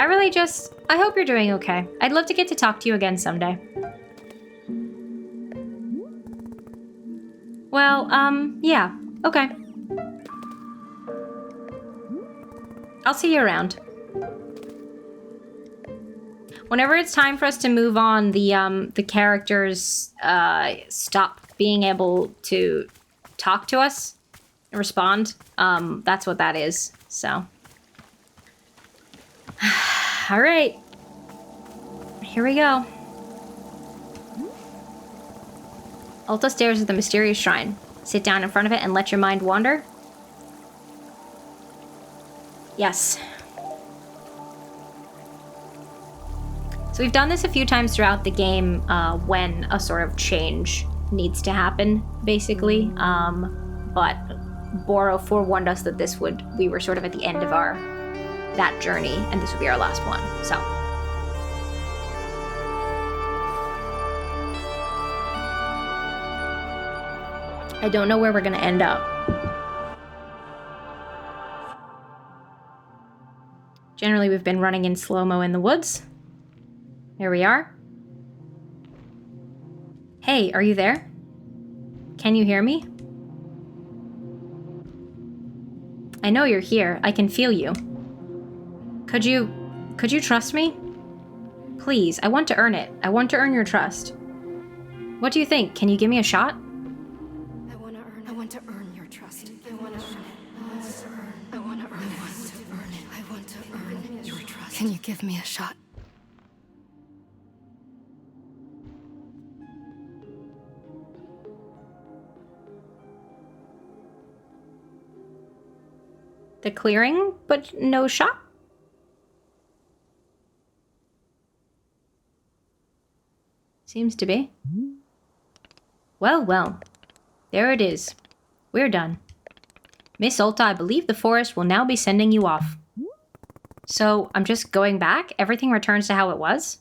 I hope you're doing okay. I'd love to get to talk to you again someday. Well, yeah. Okay. I'll see you around. Whenever it's time for us to move on, the characters, stop being able to talk to us and respond. That's what that is, so... All right, here we go. Alta stares at the mysterious shrine. Sit down in front of it and let your mind wander. Yes. So we've done this a few times throughout the game when a sort of change needs to happen, basically. But Boro forewarned us that we were sort of at the end of that journey, and this would be our last one, so. I don't know where we're gonna end up. Generally, we've been running in slow-mo in the woods. Here we are. Hey, are you there? Can you hear me? I know you're here. I can feel you. Could you trust me? Please, I want to earn it. I want to earn your trust. What do you think? Can you give me a shot? I want to earn your trust. I want to earn it. I want to earn it. I want to earn your trust. Can you give me a shot? The clearing, but no shop? Seems to be. Well, well. There it is. We're done. Miss Ulta, I believe the forest will now be sending you off. So, I'm just going back? Everything returns to how it was?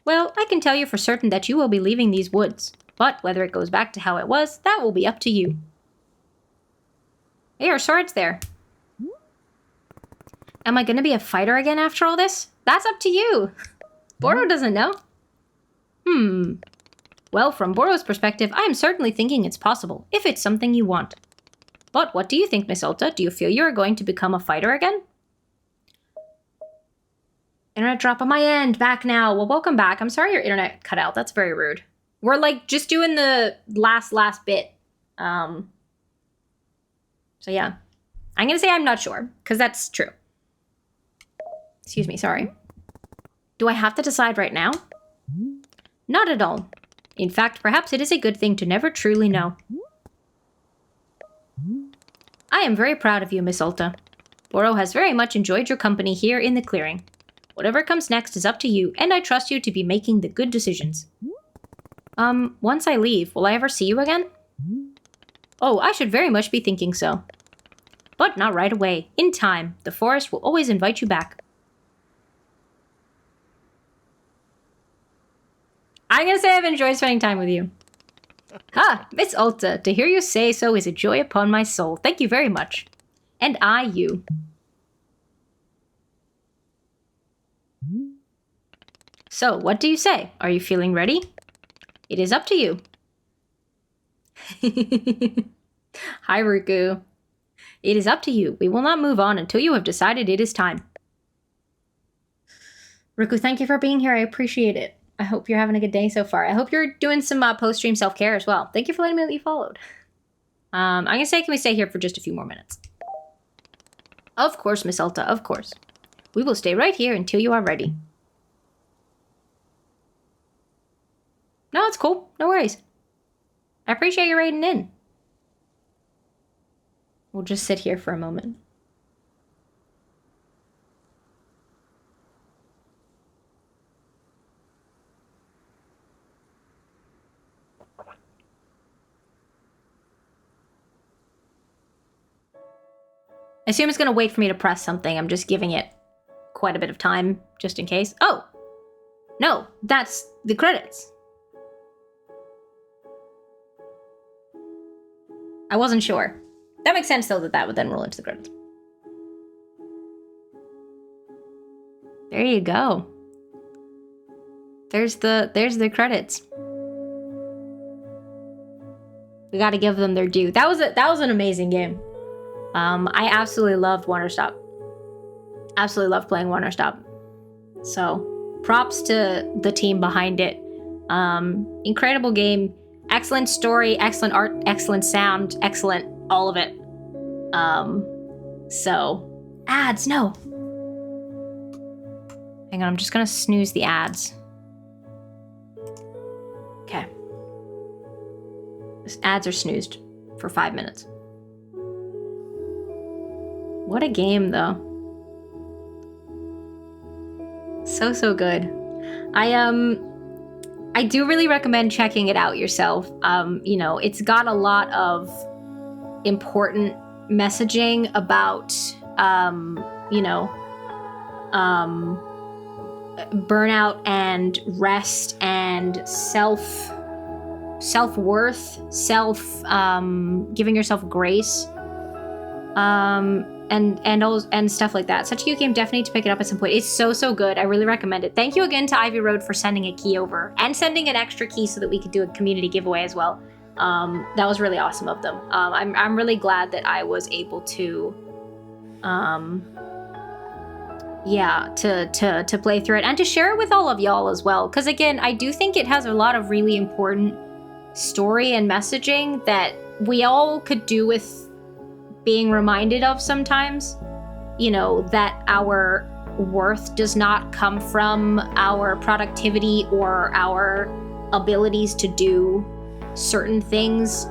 Well, I can tell you for certain that you will be leaving these woods. But whether it goes back to how it was, that will be up to you. Hey, our sword's there. Am I gonna be a fighter again after all this? That's up to you. Boro doesn't know. Well, from Boro's perspective, I am certainly thinking it's possible, if it's something you want. But what do you think, Miss Ulta? Do you feel you are going to become a fighter again? Internet drop on my end. Back now. Well, welcome back. I'm sorry your internet cut out. That's very rude. We're like just doing the last bit. So yeah. I'm gonna say I'm not sure, because that's true. Excuse me, sorry. Do I have to decide right now? Not at all. In fact, perhaps it is a good thing to never truly know. I am very proud of you, Miss Ulta. Boro has very much enjoyed your company here in the clearing. Whatever comes next is up to you, and I trust you to be making the good decisions. Once I leave, will I ever see you again? Oh, I should very much be thinking so. But not right away. In time, the forest will always invite you back. I'm gonna say I've enjoyed spending time with you. Ha! Miss Ulta, to hear you say so is a joy upon my soul. Thank you very much. And I you. So, what do you say? Are you feeling ready? It is up to you. Hi, Ruku. It is up to you. We will not move on until you have decided it is time. Ruku, thank you for being here. I appreciate it. I hope you're having a good day so far. I hope you're doing some post-stream self-care as well. Thank you for letting me know that you followed. I'm going to say, can we stay here for just a few more minutes? Of course, Miss Ulta, of course. We will stay right here until you are ready. No, it's cool. No worries. I appreciate you raiding in. We'll just sit here for a moment. I assume it's going to wait for me to press something. I'm just giving it quite a bit of time, just in case. Oh! No, that's the credits. I wasn't sure. That makes sense, though, that would then roll into the credits. There you go. There's the credits. We gotta give them their due. That was an amazing game. I absolutely loved Wanderstop. Absolutely loved playing Wanderstop. So, props to the team behind it. Incredible game. Excellent story, excellent art, excellent sound, excellent all of it. So, ads, no. Hang on, I'm just gonna snooze the ads. Okay. Ads are snoozed for 5 minutes. What a game, though. So good. I do really recommend checking it out yourself. You know, it's got a lot of important messaging about, you know, burnout and rest and self-worth, giving yourself grace, and stuff like that. Such a cute game. Definitely need to pick it up at some point. It's so good. I really recommend it. Thank you again to Ivy Road for sending a key over and sending an extra key so that we could do a community giveaway as well. That was really awesome of them. I'm really glad that I was able to, to play through it and to share it with all of y'all as well. Because again, I do think it has a lot of really important story and messaging that we all could do with being reminded of sometimes. You know, that our worth does not come from our productivity or our abilities to do certain things,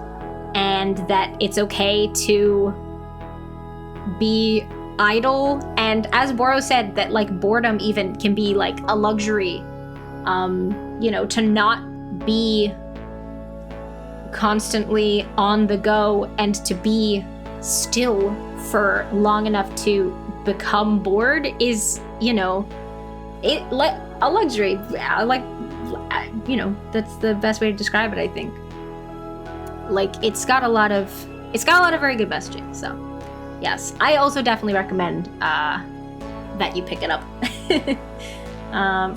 and that it's okay to not be idle. And as Boro said, that like boredom even can be like a luxury. You know, to not be constantly on the go and to be still for long enough to become bored is, you know, a luxury. Like, you know, that's the best way to describe it, I think. Like, it's got a lot of very good messaging. So yes, I also definitely recommend that you pick it up.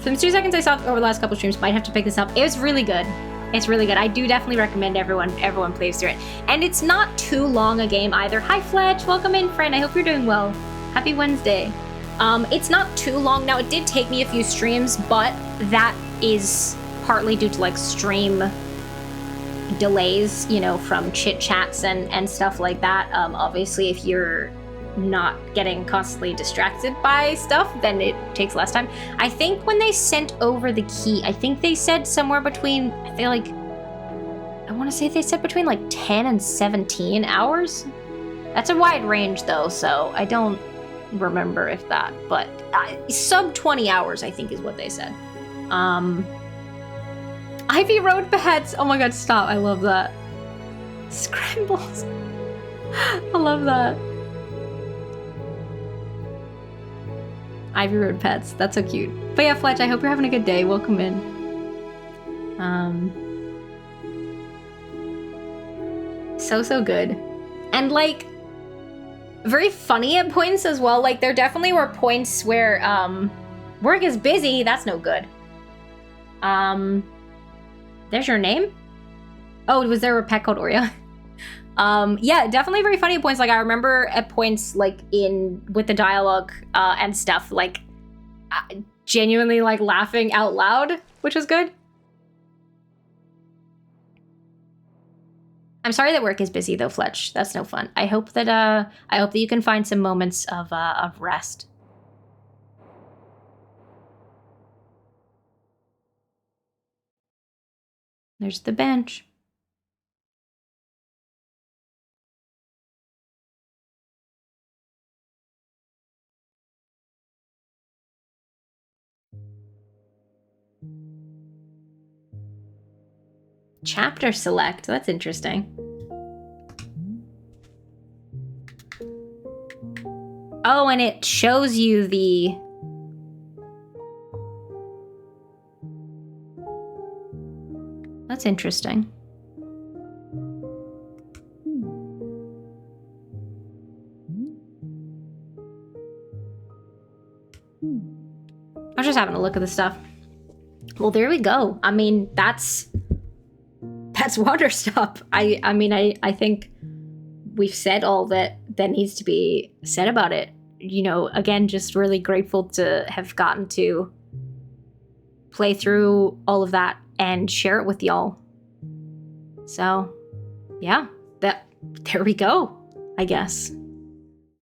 From the 2 seconds I saw over the last couple streams, might have to pick this up. It was really good. It's really good. I do definitely recommend everyone plays through it. And it's not too long a game either. Hi Fletch, welcome in, friend. I hope you're doing well. Happy Wednesday. It's not too long. Now, it did take me a few streams, but that is partly due to like stream delays, you know, from chit chats and stuff like that. Obviously, if you're not getting constantly distracted by stuff, then it takes less time. I think when they sent over the key, I think they said somewhere between, I want to say they said between like 10 and 17 hours. That's a wide range though, so I don't remember if that, but sub 20 hours I think is what they said. Ivy Road Bats, oh my god, stop, I love that. Scrambles. I love that. Ivy Road Pets, that's so cute. But yeah, Fletch, I hope you're having a good day. Welcome in. So good. And like, very funny at points as well. Like, there definitely were points where work is busy, that's no good. There's your name? Oh, was there a pet called Oreo? Yeah, definitely very funny points. Like, I remember at points, like, with the dialogue and stuff, like, genuinely, like, laughing out loud, which was good. I'm sorry that work is busy, though, Fletch. That's no fun. I hope that you can find some moments of rest. There's the bench. Chapter select. That's interesting. Oh, and it shows you the... That's interesting. I was just having a look at the stuff. Well, there we go. I mean, that's Wanderstop. I mean, I think we've said all that needs to be said about it. You know, again, just really grateful to have gotten to play through all of that and share it with y'all. So, yeah, there we go, I guess.